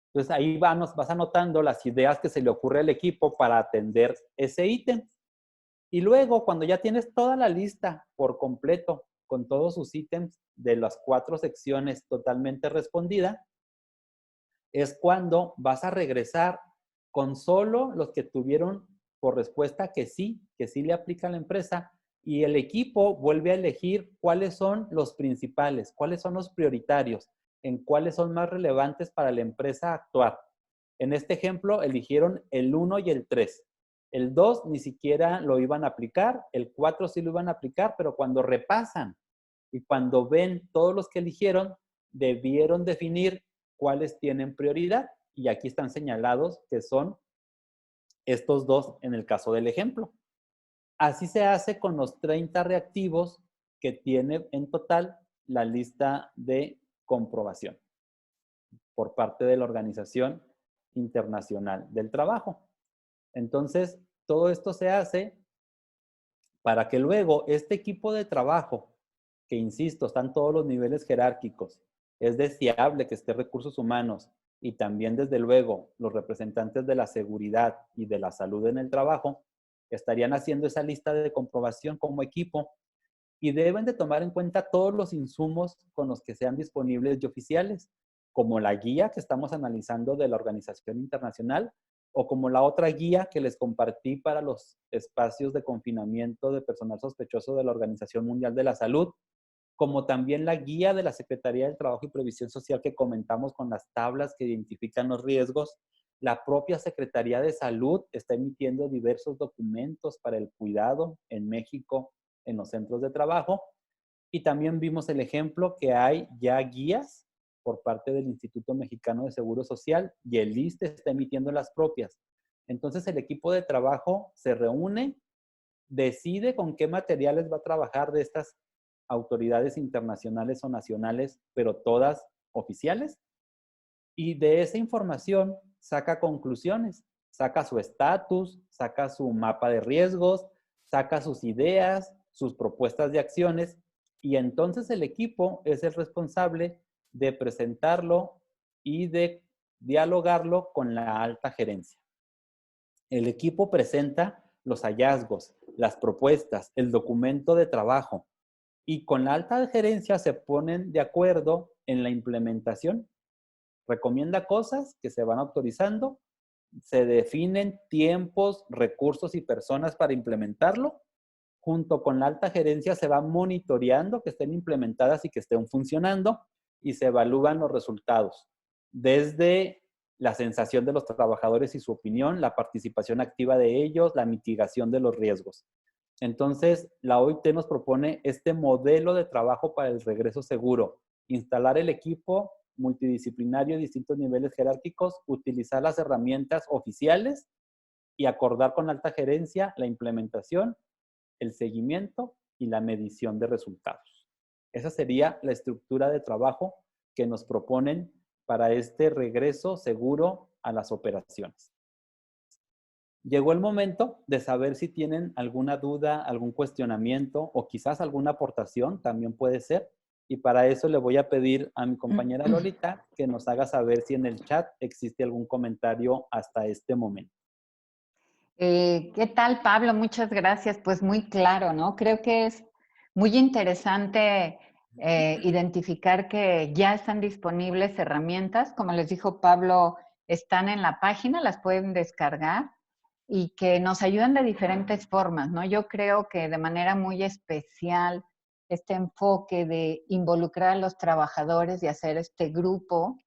S2: Entonces ahí vas anotando las ideas que se le ocurre al equipo para atender ese ítem. Y luego, cuando ya tienes toda la lista por completo, con todos sus ítems de las 4 secciones totalmente respondida, es cuando vas a regresar con solo los que tuvieron por respuesta que sí le aplica a la empresa, y el equipo vuelve a elegir cuáles son los principales, cuáles son los prioritarios, en cuáles son más relevantes para la empresa actuar. En este ejemplo, eligieron el 1 y el 3. El 2 ni siquiera lo iban a aplicar, el 4 sí lo iban a aplicar, pero cuando repasan y cuando ven todos los que eligieron, debieron definir cuáles tienen prioridad. Y aquí están señalados que son estos dos en el caso del ejemplo. Así se hace con los 30 reactivos que tiene en total la lista de comprobación por parte de la Organización Internacional del Trabajo. Entonces, todo esto se hace para que luego este equipo de trabajo, que insisto, están todos los niveles jerárquicos, es deseable que esté recursos humanos y también desde luego los representantes de la seguridad y de la salud en el trabajo, estarían haciendo esa lista de comprobación como equipo, y deben de tomar en cuenta todos los insumos con los que sean disponibles y oficiales, como la guía que estamos analizando de la Organización Internacional, o como la otra guía que les compartí para los espacios de confinamiento de personal sospechoso de la Organización Mundial de la Salud, como también la guía de la Secretaría del Trabajo y Previsión Social que comentamos con las tablas que identifican los riesgos. La propia Secretaría de Salud está emitiendo diversos documentos para el cuidado en México en los centros de trabajo. Y también vimos el ejemplo que hay ya guías por parte del Instituto Mexicano de Seguro Social, y el ISSSTE está emitiendo las propias. Entonces el equipo de trabajo se reúne, decide con qué materiales va a trabajar de estas autoridades internacionales o nacionales, pero todas oficiales, y de esa información saca conclusiones, saca su estatus, saca su mapa de riesgos, saca sus ideas, sus propuestas de acciones, y entonces el equipo es el responsable de presentarlo y de dialogarlo con la alta gerencia. El equipo presenta los hallazgos, las propuestas, el documento de trabajo, y con la alta gerencia se ponen de acuerdo en la implementación. Recomienda cosas que se van autorizando, se definen tiempos, recursos y personas para implementarlo. Junto con la alta gerencia se va monitoreando que estén implementadas y que estén funcionando, y se evalúan los resultados. Desde la sensación de los trabajadores y su opinión, la participación activa de ellos, la mitigación de los riesgos. Entonces, la OIT nos propone este modelo de trabajo para el regreso seguro: instalar el equipo multidisciplinario de distintos niveles jerárquicos, utilizar las herramientas oficiales y acordar con alta gerencia la implementación, el seguimiento y la medición de resultados. Esa sería la estructura de trabajo que nos proponen para este regreso seguro a las operaciones. Llegó el momento de saber si tienen alguna duda, algún cuestionamiento o quizás alguna aportación, también puede ser. Y para eso le voy a pedir a mi compañera Lolita que nos haga saber si en el chat existe algún comentario hasta este momento.
S1: ¿Qué tal, Pablo? Muchas gracias. Pues muy claro, ¿no? Creo que es muy interesante identificar que ya están disponibles herramientas. Como les dijo Pablo, están en la página, las pueden descargar y que nos ayudan de diferentes formas, ¿no? Yo creo que de manera muy especial este enfoque de involucrar a los trabajadores y hacer este grupo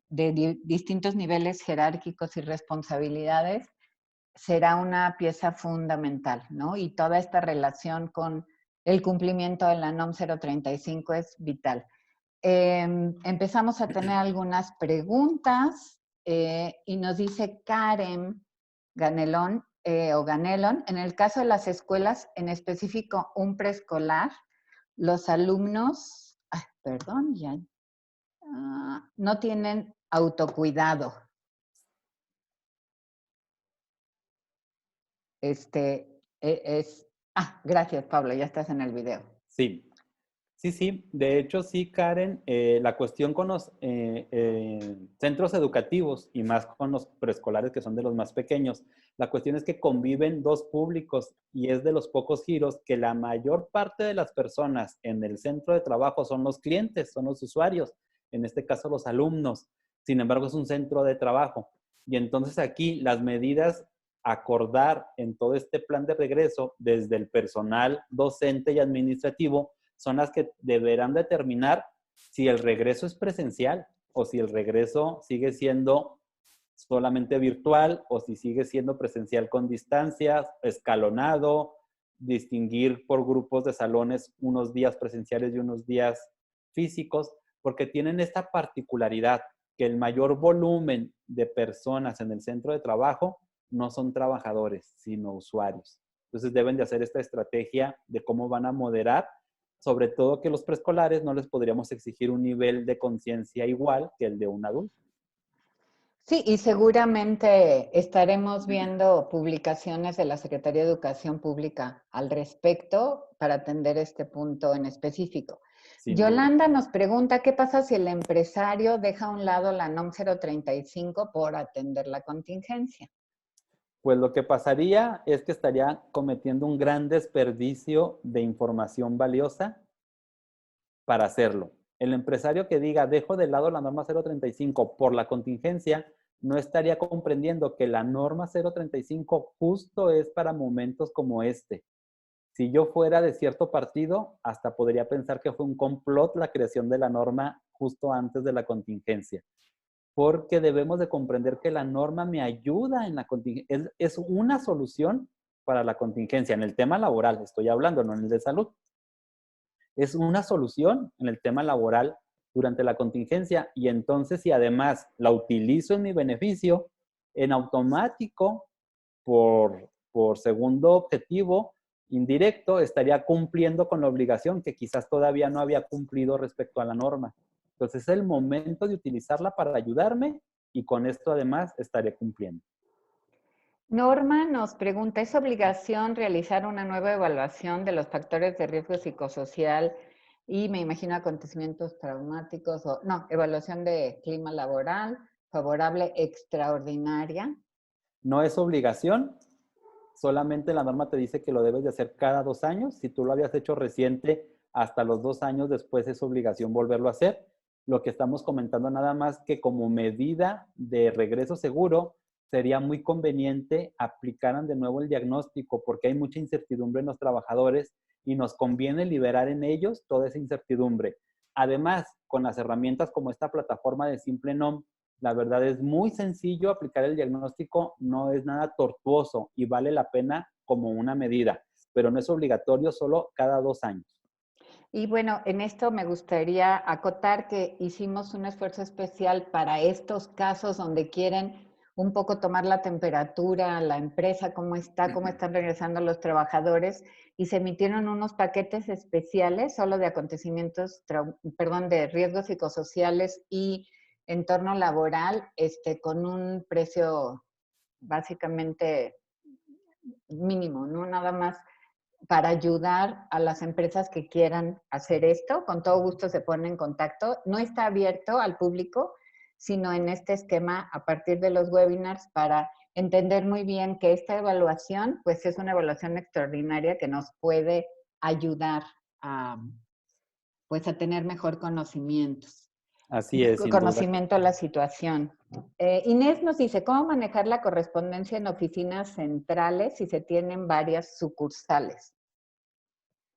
S1: distintos niveles jerárquicos y responsabilidades, será una pieza fundamental, ¿no? Y toda esta relación con el cumplimiento de la NOM 035 es vital. Empezamos a tener algunas preguntas y nos dice Karen Ganelón o Ganelón, en el caso de las escuelas, en específico un preescolar, los alumnos, perdón, ya, no tienen autocuidado. Gracias, Pablo, ya estás en el video.
S2: Sí. Sí. De hecho, sí, Karen, la cuestión con los centros educativos y más con los preescolares que son de los más pequeños, la cuestión es que conviven dos públicos y es de los pocos giros que la mayor parte de las personas en el centro de trabajo son los clientes, son los usuarios, en este caso los alumnos. Sin embargo, es un centro de trabajo. Y entonces aquí las medidas a acordar en todo este plan de regreso desde el personal docente y administrativo son las que deberán determinar si el regreso es presencial o si el regreso sigue siendo solamente virtual o si sigue siendo presencial con distancias, escalonado, distinguir por grupos de salones unos días presenciales y unos días físicos, porque tienen esta particularidad que el mayor volumen de personas en el centro de trabajo no son trabajadores, sino usuarios. Entonces deben de hacer esta estrategia de cómo van a moderar, sobre todo que los preescolares no les podríamos exigir un nivel de conciencia igual que el de un adulto.
S1: Sí, y seguramente estaremos viendo publicaciones de la Secretaría de Educación Pública al respecto para atender este punto en específico.
S2: Sin
S1: Yolanda
S2: duda.
S1: nos pregunta, ¿qué pasa si el empresario deja a un lado la NOM 035 por atender la contingencia?
S2: Pues lo que pasaría es que estaría cometiendo un gran desperdicio de información valiosa para hacerlo. El empresario que diga, dejo de lado la norma 035 por la contingencia, no estaría comprendiendo que la norma 035 justo es para momentos como este. Si yo fuera de cierto partido, hasta podría pensar que fue un complot la creación de la norma justo antes de la contingencia. Porque debemos de comprender que la norma me ayuda en la contingencia. Es una solución para la contingencia. En el tema laboral estoy hablando, no en el de salud. Es una solución en el tema laboral durante la contingencia y entonces si además la utilizo en mi beneficio, en automático, por segundo objetivo indirecto, estaría cumpliendo con la obligación que quizás todavía no había cumplido respecto a la norma. Entonces es el momento de utilizarla para ayudarme y con esto además estaré cumpliendo.
S1: Norma nos pregunta, ¿es obligación realizar una nueva evaluación de los factores de riesgo psicosocial y me imagino acontecimientos traumáticos o no, evaluación de clima laboral, favorable, extraordinaria?
S2: No es obligación, solamente la norma te dice que lo debes de hacer cada 2 años. Si tú lo habías hecho reciente, hasta los 2 años después es obligación volverlo a hacer. Lo que estamos comentando nada más que como medida de regreso seguro, sería muy conveniente aplicaran de nuevo el diagnóstico porque hay mucha incertidumbre en los trabajadores y nos conviene liberar en ellos toda esa incertidumbre. Además, con las herramientas como esta plataforma de Simple NOM, la verdad es muy sencillo aplicar el diagnóstico, no es nada tortuoso y vale la pena como una medida, pero no es obligatorio solo cada 2 años.
S1: Y bueno, en esto me gustaría acotar que hicimos un esfuerzo especial para estos casos donde quieren un poco tomar la temperatura a la empresa, cómo está, cómo están regresando los trabajadores, y se emitieron unos paquetes especiales solo de acontecimientos, de riesgos psicosociales y entorno laboral, con un precio básicamente mínimo, ¿no? Nada más para ayudar a las empresas que quieran hacer esto. Con todo gusto se pone en contacto. No está abierto al público, sino en este esquema a partir de los webinars para entender muy bien que esta evaluación, pues es una evaluación extraordinaria que nos puede ayudar a, pues a tener mejor conocimientos.
S2: Así es, sin duda.
S1: Conocimiento de la situación. Inés nos dice, ¿cómo manejar la correspondencia en oficinas centrales si se tienen varias sucursales?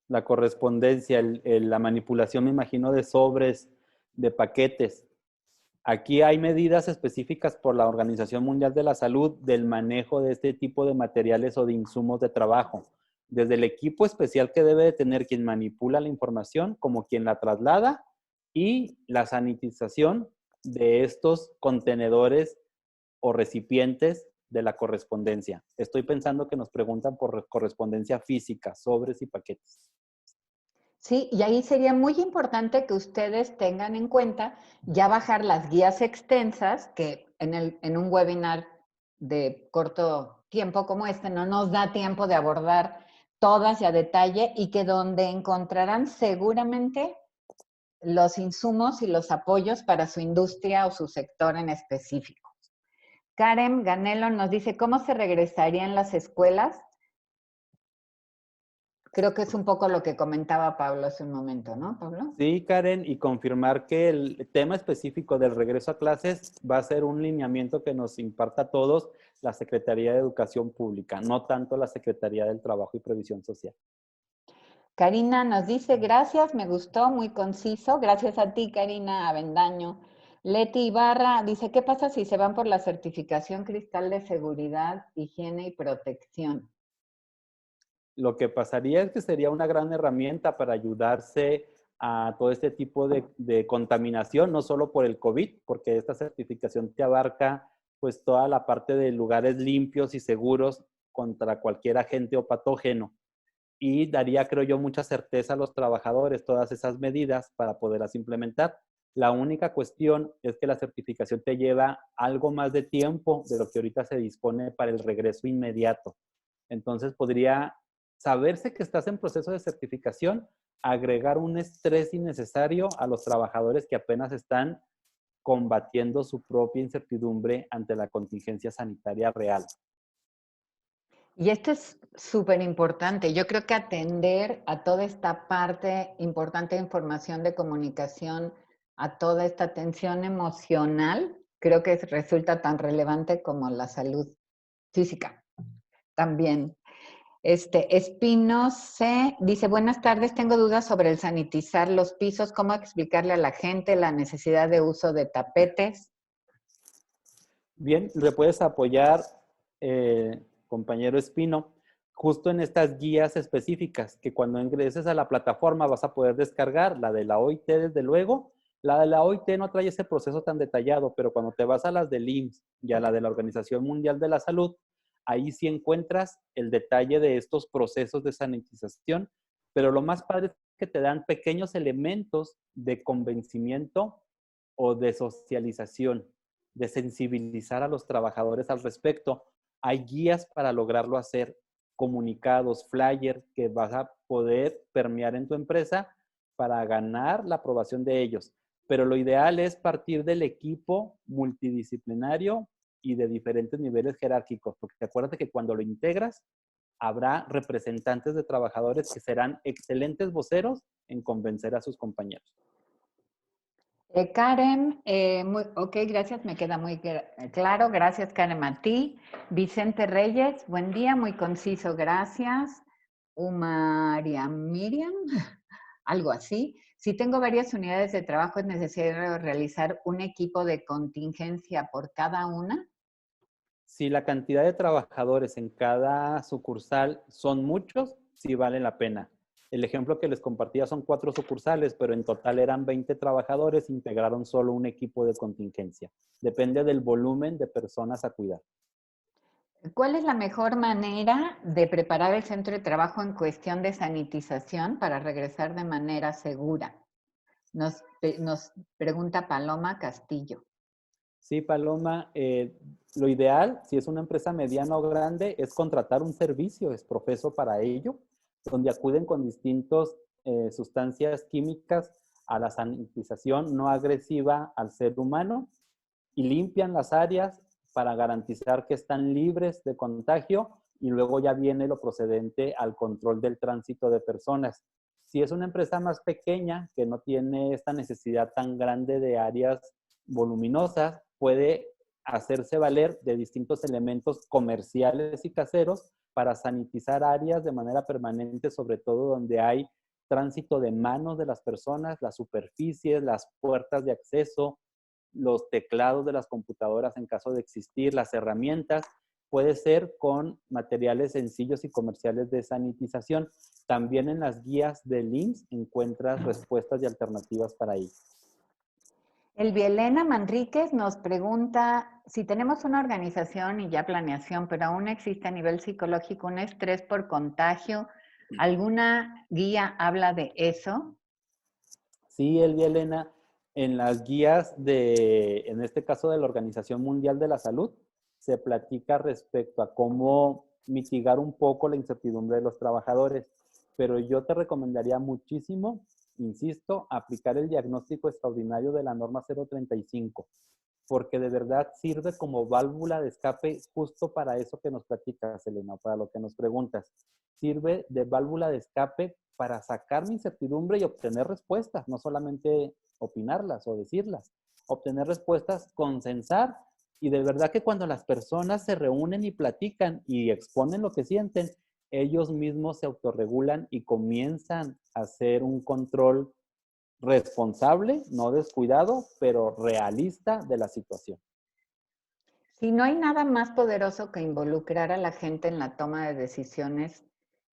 S2: La correspondencia, la manipulación, me imagino, de sobres, de paquetes. Aquí hay medidas específicas por la Organización Mundial de la Salud del manejo de este tipo de materiales o de insumos de trabajo, desde el equipo especial que debe de tener quien manipula la información, como quien la traslada, y la sanitización de estos contenedores o recipientes de la correspondencia. Estoy pensando que nos preguntan por correspondencia física, sobres y paquetes.
S1: Sí, y ahí sería muy importante que ustedes tengan en cuenta ya bajar las guías extensas, que en un webinar de corto tiempo como este no nos da tiempo de abordar todas y a detalle, y que donde encontrarán seguramente los insumos y los apoyos para su industria o su sector en específico. Karen Ganelo nos dice, ¿cómo se regresaría en las escuelas? Creo que es un poco lo que comentaba Pablo hace un momento, ¿no, Pablo?
S2: Sí, Karen, y confirmar que el tema específico del regreso a clases va a ser un lineamiento que nos imparta a todos la Secretaría de Educación Pública, no tanto la Secretaría del Trabajo y Previsión Social.
S1: Karina nos dice, gracias, me gustó, muy conciso. Gracias a ti, Karina Avendaño. Leti Ibarra dice, ¿qué pasa si se van por la certificación cristal de seguridad, higiene y protección?
S2: Lo que pasaría es que sería una gran herramienta para ayudarse a todo este tipo de contaminación, no solo por el COVID, porque esta certificación te abarca pues toda la parte de lugares limpios y seguros contra cualquier agente o patógeno. Y daría, creo yo, mucha certeza a los trabajadores todas esas medidas para poderlas implementar. La única cuestión es que la certificación te lleva algo más de tiempo de lo que ahorita se dispone para el regreso inmediato. Entonces podría saberse que estás en proceso de certificación, agregar un estrés innecesario a los trabajadores que apenas están combatiendo su propia incertidumbre ante la contingencia sanitaria real.
S1: Y esto es súper importante. Yo creo que atender a toda esta parte importante de información de comunicación, a toda esta atención emocional, creo que resulta tan relevante como la salud física también. Espino C dice, buenas tardes, tengo dudas sobre el sanitizar los pisos, cómo explicarle a la gente la necesidad de uso de tapetes.
S2: Bien, le puedes apoyar, compañero Espino, justo en estas guías específicas que cuando ingreses a la plataforma vas a poder descargar, la de la OIT desde luego. La de la OIT no trae ese proceso tan detallado, pero cuando te vas a las del IMSS y a la de la Organización Mundial de la Salud, ahí sí encuentras el detalle de estos procesos de sanitización, pero lo más padre es que te dan pequeños elementos de convencimiento o de socialización, de sensibilizar a los trabajadores al respecto. Hay guías para lograrlo hacer, comunicados, flyers que vas a poder permear en tu empresa para ganar la aprobación de ellos. Pero lo ideal es partir del equipo multidisciplinario y de diferentes niveles jerárquicos, porque acuérdate que cuando lo integras, habrá representantes de trabajadores que serán excelentes voceros en convencer a sus compañeros.
S1: Karen, ok, gracias, me queda muy claro. Gracias, Karen, a ti. Vicente Reyes, buen día, muy conciso, gracias. Umaria Miriam, algo así. Si tengo varias unidades de trabajo, ¿es necesario realizar un equipo de contingencia por cada una?
S2: Si la cantidad de trabajadores en cada sucursal son muchos, sí vale la pena. El ejemplo que les compartía son 4 sucursales, pero en total eran 20 trabajadores, integraron solo un equipo de contingencia. Depende del volumen de personas a cuidar.
S1: ¿Cuál es la mejor manera de preparar el centro de trabajo en cuestión de sanitización para regresar de manera segura? Nos pregunta Paloma Castillo.
S2: Sí, Paloma, lo ideal, si es una empresa mediana o grande, es contratar un servicio, es profeso para ello, donde acuden con distintas sustancias químicas a la sanitización no agresiva al ser humano y limpian las áreas para garantizar que están libres de contagio y luego ya viene lo procedente al control del tránsito de personas. Si es una empresa más pequeña que no tiene esta necesidad tan grande de áreas voluminosas, puede hacerse valer de distintos elementos comerciales y caseros para sanitizar áreas de manera permanente, sobre todo donde hay tránsito de manos de las personas, las superficies, las puertas de acceso, los teclados de las computadoras en caso de existir, las herramientas, puede ser con materiales sencillos y comerciales de sanitización. También en las guías del IMSS encuentras respuestas y alternativas para ello.
S1: Elvielena Manríquez nos pregunta si tenemos una organización y ya planeación, pero aún existe a nivel psicológico un estrés por contagio. ¿Alguna guía habla de eso?
S2: Sí, Elena, en las guías en este caso de la Organización Mundial de la Salud, se platica respecto a cómo mitigar un poco la incertidumbre de los trabajadores, pero yo te recomendaría muchísimo, insisto, aplicar el diagnóstico extraordinario de la norma 035, porque de verdad sirve como válvula de escape justo para eso que nos platicas, Elena, para lo que nos preguntas. Sirve de válvula de escape para sacar mi incertidumbre y obtener respuestas, no solamente opinarlas o decirlas, obtener respuestas, consensar, y de verdad que cuando las personas se reúnen y platican y exponen lo que sienten, ellos mismos se autorregulan y comienzan a hacer un control responsable, no descuidado, pero realista de la situación.
S1: Si no hay nada más poderoso que involucrar a la gente en la toma de decisiones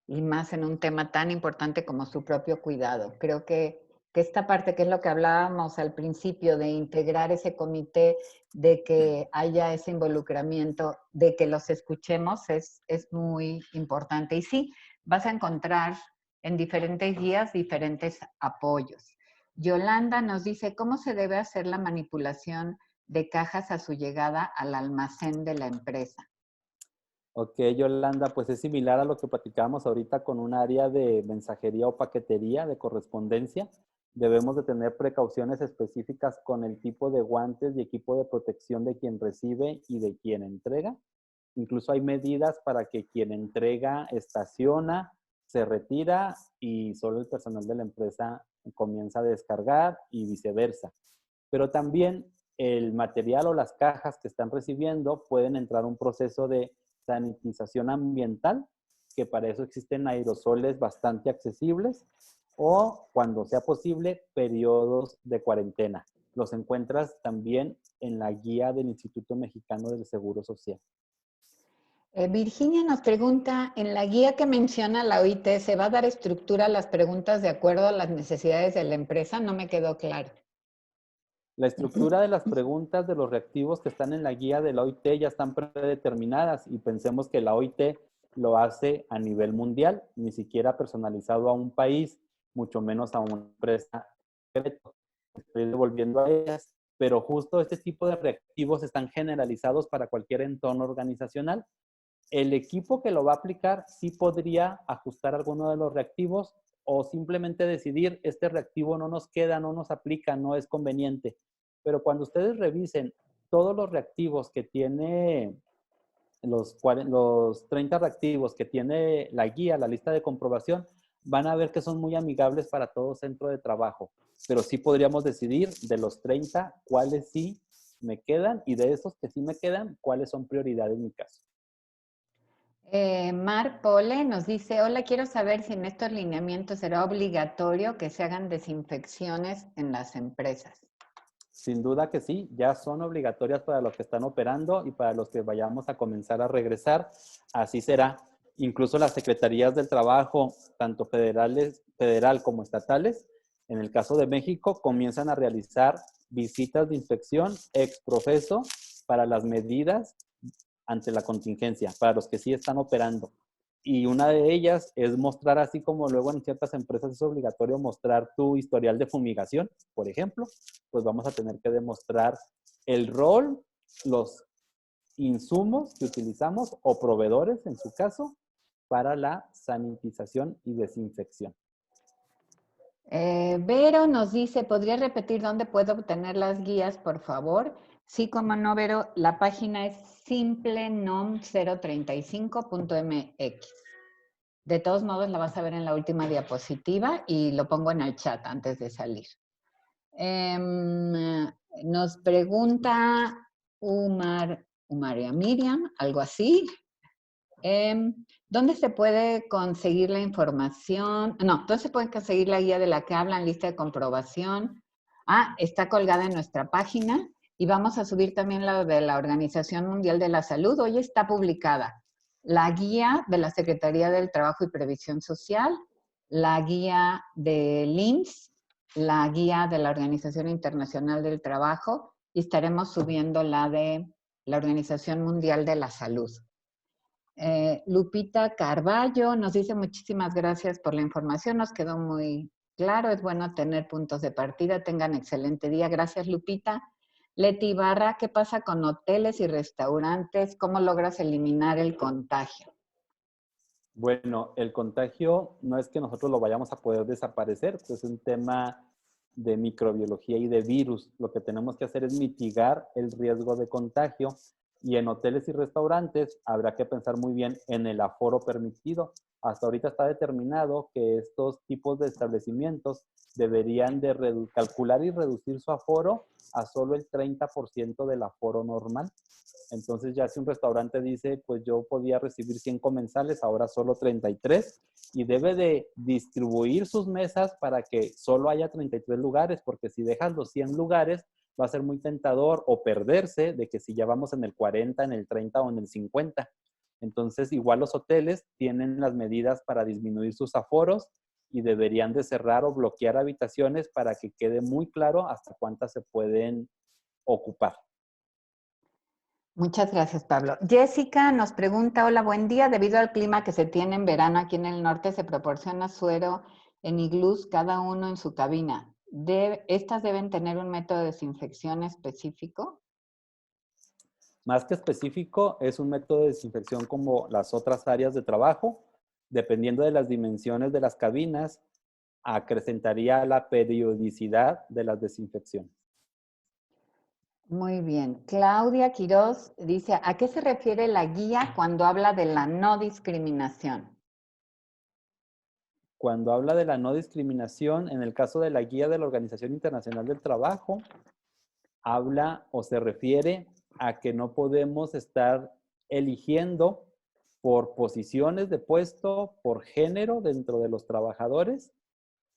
S1: y más en un tema tan importante como su propio cuidado. Creo que esta parte, que es lo que hablábamos al principio, de integrar ese comité, de que haya ese involucramiento, de que los escuchemos, es muy importante. Y sí, vas a encontrar en diferentes guías diferentes apoyos. Yolanda nos dice, ¿cómo se debe hacer la manipulación de cajas a su llegada al almacén de la empresa?
S2: Ok, Yolanda, pues es similar a lo que platicábamos ahorita con un área de mensajería o paquetería de correspondencia. Debemos de tener precauciones específicas con el tipo de guantes y equipo de protección de quien recibe y de quien entrega. Incluso hay medidas para que quien entrega estaciona, se retira y solo el personal de la empresa comienza a descargar y viceversa. Pero también el material o las cajas que están recibiendo pueden entrar a un proceso de sanitización ambiental, que para eso existen aerosoles bastante accesibles, o cuando sea posible, periodos de cuarentena. Los encuentras también en la guía del Instituto Mexicano del Seguro Social.
S1: Virginia nos pregunta, en la guía que menciona la OIT, ¿se va a dar estructura a las preguntas de acuerdo a las necesidades de la empresa? No me quedó claro.
S2: La estructura de las preguntas de los reactivos que están en la guía de la OIT ya están predeterminadas y pensemos que la OIT lo hace a nivel mundial, ni siquiera personalizado a un país, mucho menos a una empresa. Estoy devolviendo a ellas, pero justo este tipo de reactivos están generalizados para cualquier entorno organizacional. El equipo que lo va a aplicar sí podría ajustar alguno de los reactivos o simplemente decidir, este reactivo no nos queda, no nos aplica, no es conveniente. Pero cuando ustedes revisen todos los reactivos que tiene, los 30 reactivos que tiene la guía, la lista de comprobación, van a ver que son muy amigables para todo centro de trabajo. Pero sí podríamos decidir de los 30 cuáles sí me quedan y de esos que sí me quedan, cuáles son prioridad en mi caso.
S1: Mar Pole nos dice, hola, quiero saber si en estos lineamientos será obligatorio que se hagan desinfecciones en las empresas.
S2: Sin duda que sí, ya son obligatorias para los que están operando y para los que vayamos a comenzar a regresar. Así será. Incluso las secretarías del trabajo, tanto federal como estatales, en el caso de México, comienzan a realizar visitas de inspección ex profeso para las medidas ante la contingencia, para los que sí están operando. Y una de ellas es mostrar, así como luego en ciertas empresas es obligatorio mostrar tu historial de fumigación, por ejemplo, pues vamos a tener que demostrar el rol, los insumos que utilizamos o proveedores, en su caso, para la sanitización y desinfección.
S1: Vero nos dice, ¿podría repetir dónde puedo obtener las guías, por favor? Sí, como no, Vero, la página es simplenom035.mx. De todos modos, la vas a ver en la última diapositiva y lo pongo en el chat antes de salir. Nos pregunta Umaria Miriam, algo así. ¿Dónde se puede conseguir la información? No, ¿dónde se puede conseguir la guía de la que hablan, lista de comprobación? Ah, está colgada en nuestra página Y vamos a subir también la de la Organización Mundial de la Salud. Hoy está publicada la guía de la Secretaría del Trabajo y Previsión Social, la guía del IMSS, la guía de la Organización Internacional del Trabajo, y estaremos subiendo la de la Organización Mundial de la Salud. Lupita Carballo nos dice muchísimas gracias por la información, nos quedó muy claro, es bueno tener puntos de partida, tengan excelente día. Gracias, Lupita. Leti Ibarra, ¿qué pasa con hoteles y restaurantes? ¿Cómo logras eliminar el contagio?
S2: Bueno, el contagio no es que nosotros lo vayamos a poder desaparecer, pues es un tema de microbiología y de virus. Lo que tenemos que hacer es mitigar el riesgo de contagio, y en hoteles y restaurantes habrá que pensar muy bien en el aforo permitido. Hasta ahorita está determinado que estos tipos de establecimientos deberían de calcular y reducir su aforo a solo el 30% del aforo normal. Entonces ya si un restaurante dice, pues yo podía recibir 100 comensales, ahora solo 33, y debe de distribuir sus mesas para que solo haya 33 lugares, porque si dejas los 100 lugares, va a ser muy tentador o perderse de que si ya vamos en el 40, en el 30 o en el 50. Entonces, igual los hoteles tienen las medidas para disminuir sus aforos y deberían de cerrar o bloquear habitaciones para que quede muy claro hasta cuántas se pueden ocupar.
S1: Muchas gracias, Pablo. Jessica nos pregunta, hola, buen día. Debido al clima que se tiene en verano aquí en el norte, se proporciona suero en iglús, cada uno en su cabina. ¿Estas deben tener un método de desinfección específico?
S2: Más que específico, es un método de desinfección como las otras áreas de trabajo. Dependiendo de las dimensiones de las cabinas, acrecentaría la periodicidad de las desinfecciones.
S1: Muy bien. Claudia Quiroz dice, ¿a qué se refiere la guía cuando habla de la no discriminación?
S2: Cuando habla de la no discriminación, en el caso de la guía de la Organización Internacional del Trabajo, habla o se refiere a que no podemos estar eligiendo por posiciones de puesto, por género dentro de los trabajadores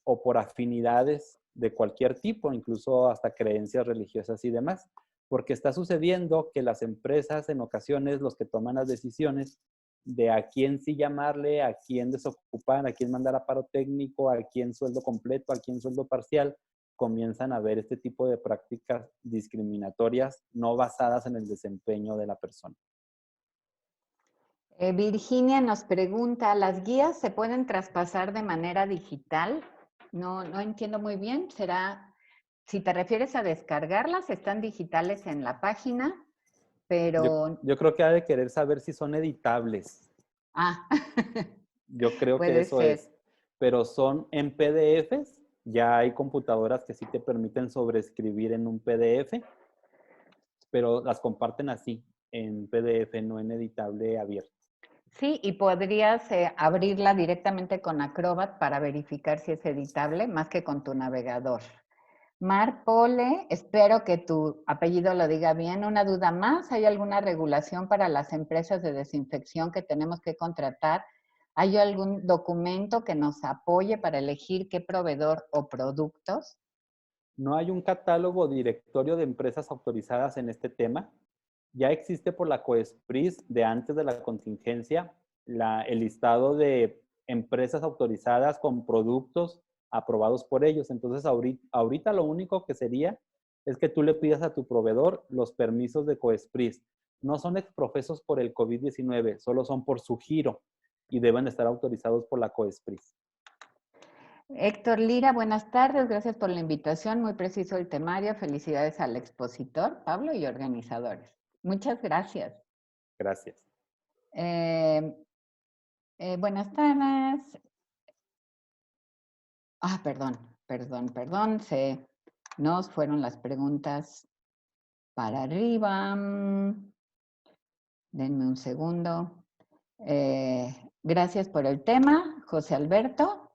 S2: o por afinidades de cualquier tipo, incluso hasta creencias religiosas y demás. Porque está sucediendo que las empresas en ocasiones, los que toman las decisiones de a quién sí llamarle, a quién desocupar, a quién mandar a paro técnico, a quién sueldo completo, a quién sueldo parcial, comienzan a ver este tipo de prácticas discriminatorias no basadas en el desempeño de la persona.
S1: Virginia nos pregunta, ¿las guías se pueden traspasar de manera digital? No entiendo muy bien. ¿Será, si te refieres a descargarlas, están digitales en la página, pero...
S2: Yo creo que ha de querer saber si son editables.
S1: Ah,
S2: Yo creo que
S1: puede
S2: eso
S1: ser.
S2: es. Pero son en PDFs. Ya hay computadoras que sí te permiten sobreescribir en un PDF, pero las comparten así, en PDF, no en editable abierto.
S1: Sí, y podrías abrirla directamente con Acrobat para verificar si es editable, más que con tu navegador. Mar Pole, espero que tu apellido lo diga bien. Una duda más, ¿hay alguna regulación para las empresas de desinfección que tenemos que contratar? ¿Hay algún documento que nos apoye para elegir qué proveedor o productos?
S2: No hay un catálogo directorio de empresas autorizadas en este tema. Ya existe por la COESPRIS de antes de la contingencia el listado de empresas autorizadas con productos aprobados por ellos. Entonces, ahorita lo único que sería es que tú le pidas a tu proveedor los permisos de COESPRIS. No son exprofesos por el COVID-19, solo son por su giro y deben estar autorizados por la COESPRIS.
S1: Héctor Lira, buenas tardes, gracias por la invitación, muy preciso el temario, felicidades al expositor, Pablo, y organizadores. Muchas gracias.
S2: Gracias.
S1: Buenas tardes. Perdón, se nos fueron las preguntas para arriba. Denme un segundo. Gracias por el tema, José Alberto.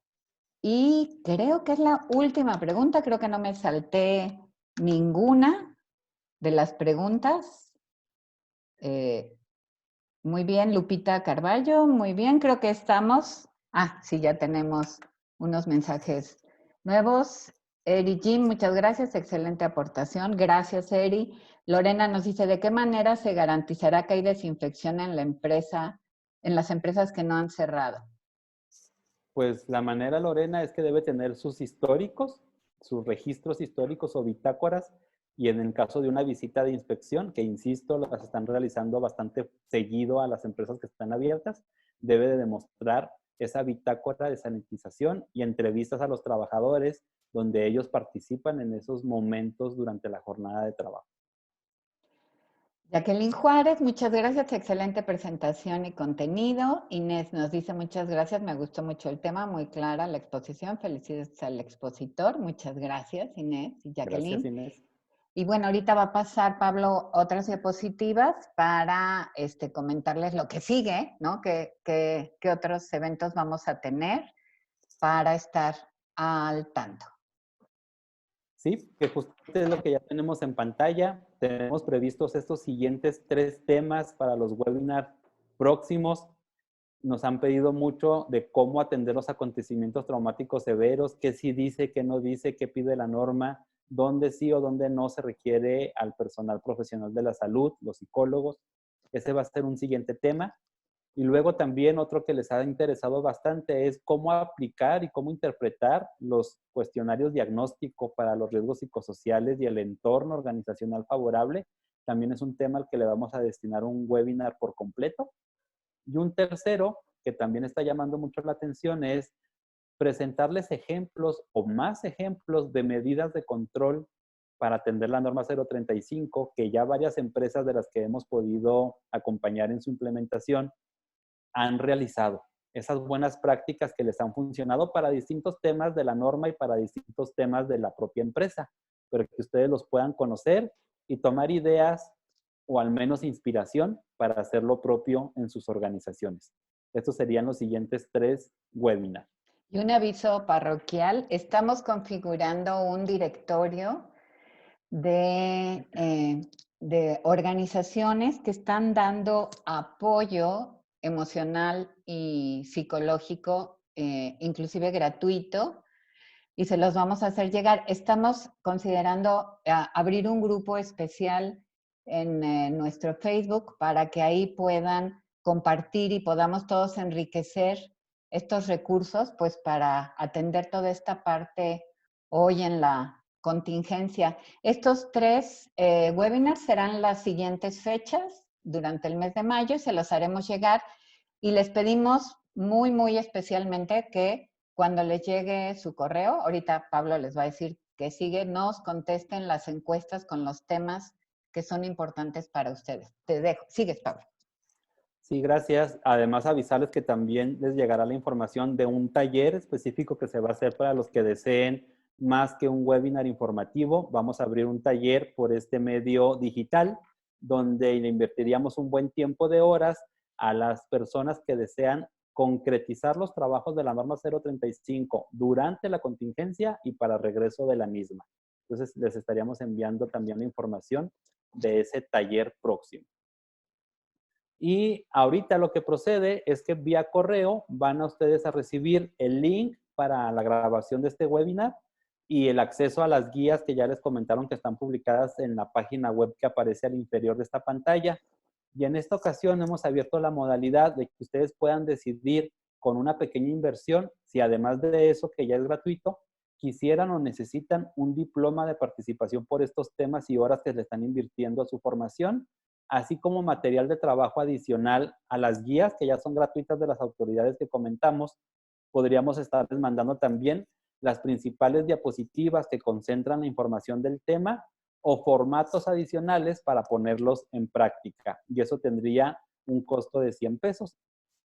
S1: Y creo que es la última pregunta, creo que no me salté ninguna de las preguntas. Muy bien, Lupita Carballo, muy bien, creo que estamos. Sí, ya tenemos unos mensajes nuevos. Eri Jim, muchas gracias, excelente aportación. Gracias, Eri. Lorena nos dice, ¿de qué manera se garantizará que hay desinfección en la empresa, en las empresas que no han cerrado?
S2: Pues la manera, Lorena, es que debe tener sus históricos, sus registros históricos o bitácoras, y en el caso de una visita de inspección, que insisto, las están realizando bastante seguido a las empresas que están abiertas, debe de demostrar esa bitácora de sanitización y entrevistas a los trabajadores donde ellos participan en esos momentos durante la jornada de trabajo.
S1: Jacqueline Juárez, muchas gracias, excelente presentación y contenido. Inés nos dice muchas gracias, me gustó mucho el tema, muy clara la exposición, felicidades al expositor, muchas gracias Inés y
S2: Gracias,
S1: Jacqueline.
S2: Inés.
S1: Y bueno, ahorita va a pasar Pablo otras diapositivas para comentarles lo que sigue, ¿no? ¿Qué otros eventos vamos a tener para estar al tanto?
S2: Sí, que justamente es lo que ya tenemos en pantalla. Tenemos previstos estos siguientes 3 temas para los webinars próximos. Nos han pedido mucho de cómo atender los acontecimientos traumáticos severos, qué sí dice, qué no dice, qué pide la norma, dónde sí o dónde no se requiere al personal profesional de la salud, los psicólogos. Ese va a ser un siguiente tema. Y luego también otro que les ha interesado bastante es cómo aplicar y cómo interpretar los cuestionarios diagnósticos para los riesgos psicosociales y el entorno organizacional favorable. También es un tema al que le vamos a destinar un webinar por completo. Y un tercero, que también está llamando mucho la atención, es presentarles ejemplos o más ejemplos de medidas de control para atender la norma 035, que ya varias empresas de las que hemos podido acompañar en su implementación han realizado. Esas buenas prácticas que les han funcionado para distintos temas de la norma y para distintos temas de la propia empresa, pero que ustedes los puedan conocer y tomar ideas o al menos inspiración para hacer lo propio en sus organizaciones. Estos serían los siguientes 3 webinars.
S1: Y un aviso parroquial, estamos configurando un directorio de organizaciones que están dando apoyo emocional y psicológico, inclusive gratuito, y se los vamos a hacer llegar. Estamos considerando abrir un grupo especial en nuestro Facebook para que ahí puedan compartir y podamos todos enriquecer estos recursos, pues para atender toda esta parte hoy en la contingencia. Estos 3 webinars serán las siguientes fechas durante el mes de mayo, se los haremos llegar y les pedimos muy, muy especialmente que cuando les llegue su correo, ahorita Pablo les va a decir que sigue, nos contesten las encuestas con los temas que son importantes para ustedes. Te dejo. Sigues, Pablo.
S2: Sí, gracias. Además, avisarles que también les llegará la información de un taller específico que se va a hacer para los que deseen más que un webinar informativo. Vamos a abrir un taller por este medio digital donde le invertiríamos un buen tiempo de horas a las personas que desean concretizar los trabajos de la norma 035 durante la contingencia y para regreso de la misma. Entonces, les estaríamos enviando también la información de ese taller próximo. Y ahorita lo que procede es que vía correo van a ustedes a recibir el link para la grabación de este webinar y el acceso a las guías que ya les comentaron que están publicadas en la página web que aparece al inferior de esta pantalla. Y en esta ocasión hemos abierto la modalidad de que ustedes puedan decidir con una pequeña inversión si además de eso, que ya es gratuito, quisieran o necesitan un diploma de participación por estos temas y horas que le están invirtiendo a su formación, así como material de trabajo adicional a las guías que ya son gratuitas de las autoridades que comentamos. Podríamos estarles mandando también las principales diapositivas que concentran la información del tema o formatos adicionales para ponerlos en práctica. Y eso tendría un costo de 100 pesos.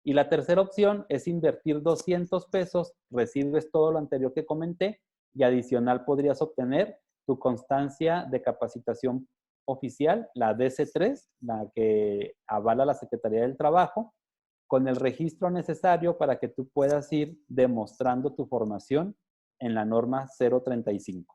S2: Y la tercera opción es invertir 200 pesos, recibes todo lo anterior que comenté y adicional podrías obtener tu constancia de capacitación oficial, la DC3, la que avala la Secretaría del Trabajo, con el registro necesario para que tú puedas ir demostrando tu formación en la norma 035.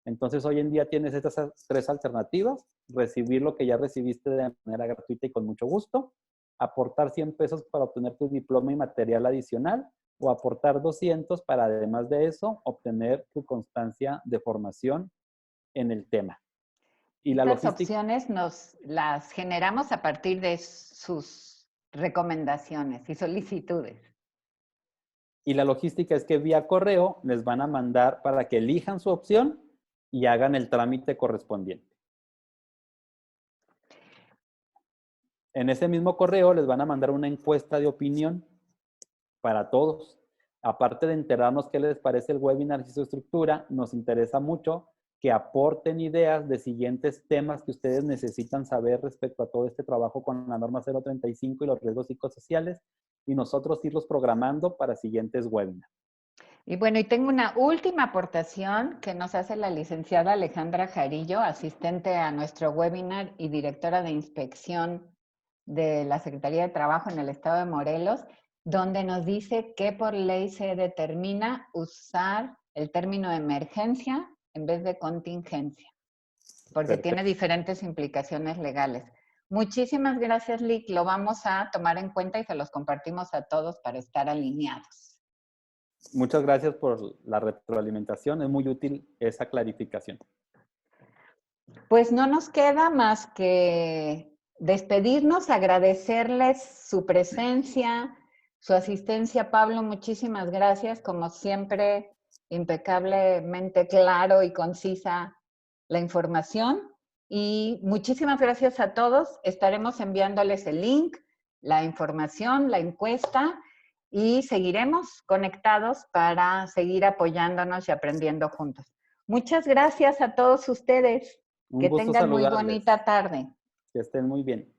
S2: Entonces, hoy en día tienes estas 3 alternativas: recibir lo que ya recibiste de manera gratuita y con mucho gusto, aportar 100 pesos para obtener tu diploma y material adicional, o aportar 200 para, además de eso, obtener tu constancia de formación en el tema. Y la
S1: Estas
S2: logística,
S1: opciones nos las generamos a partir de sus recomendaciones y solicitudes.
S2: es que vía correo les van a mandar para que elijan su opción y hagan el trámite correspondiente. En ese mismo correo les van a mandar una encuesta de opinión para todos. Aparte de enterarnos qué les parece el webinar y su estructura, nos interesa mucho que aporten ideas de siguientes temas que ustedes necesitan saber respecto a todo este trabajo con la norma 035 y los riesgos psicosociales, y nosotros irlos programando para siguientes webinars.
S1: Y bueno, y tengo una última aportación que nos hace la licenciada Alejandra Jarillo, asistente a nuestro webinar y directora de inspección de la Secretaría de Trabajo en el Estado de Morelos, donde nos dice que por ley se determina usar el término emergencia en vez de contingencia, porque
S2: Perfecto.
S1: tiene diferentes implicaciones legales. Muchísimas gracias, Lick. Lo vamos a tomar en cuenta y se los compartimos a todos para estar alineados.
S2: Muchas gracias por la retroalimentación. Es muy útil esa clarificación.
S1: Pues no nos queda más que despedirnos, agradecerles su presencia, su asistencia. Pablo, muchísimas gracias. Como siempre, impecablemente claro y concisa la información. Y muchísimas gracias a todos. Estaremos enviándoles el link, la información, la encuesta y seguiremos conectados para seguir apoyándonos y aprendiendo juntos. Muchas gracias a todos ustedes.
S2: Un
S1: Que
S2: gusto
S1: tengan muy
S2: saludarles.
S1: bonita tarde.
S2: Que estén muy bien.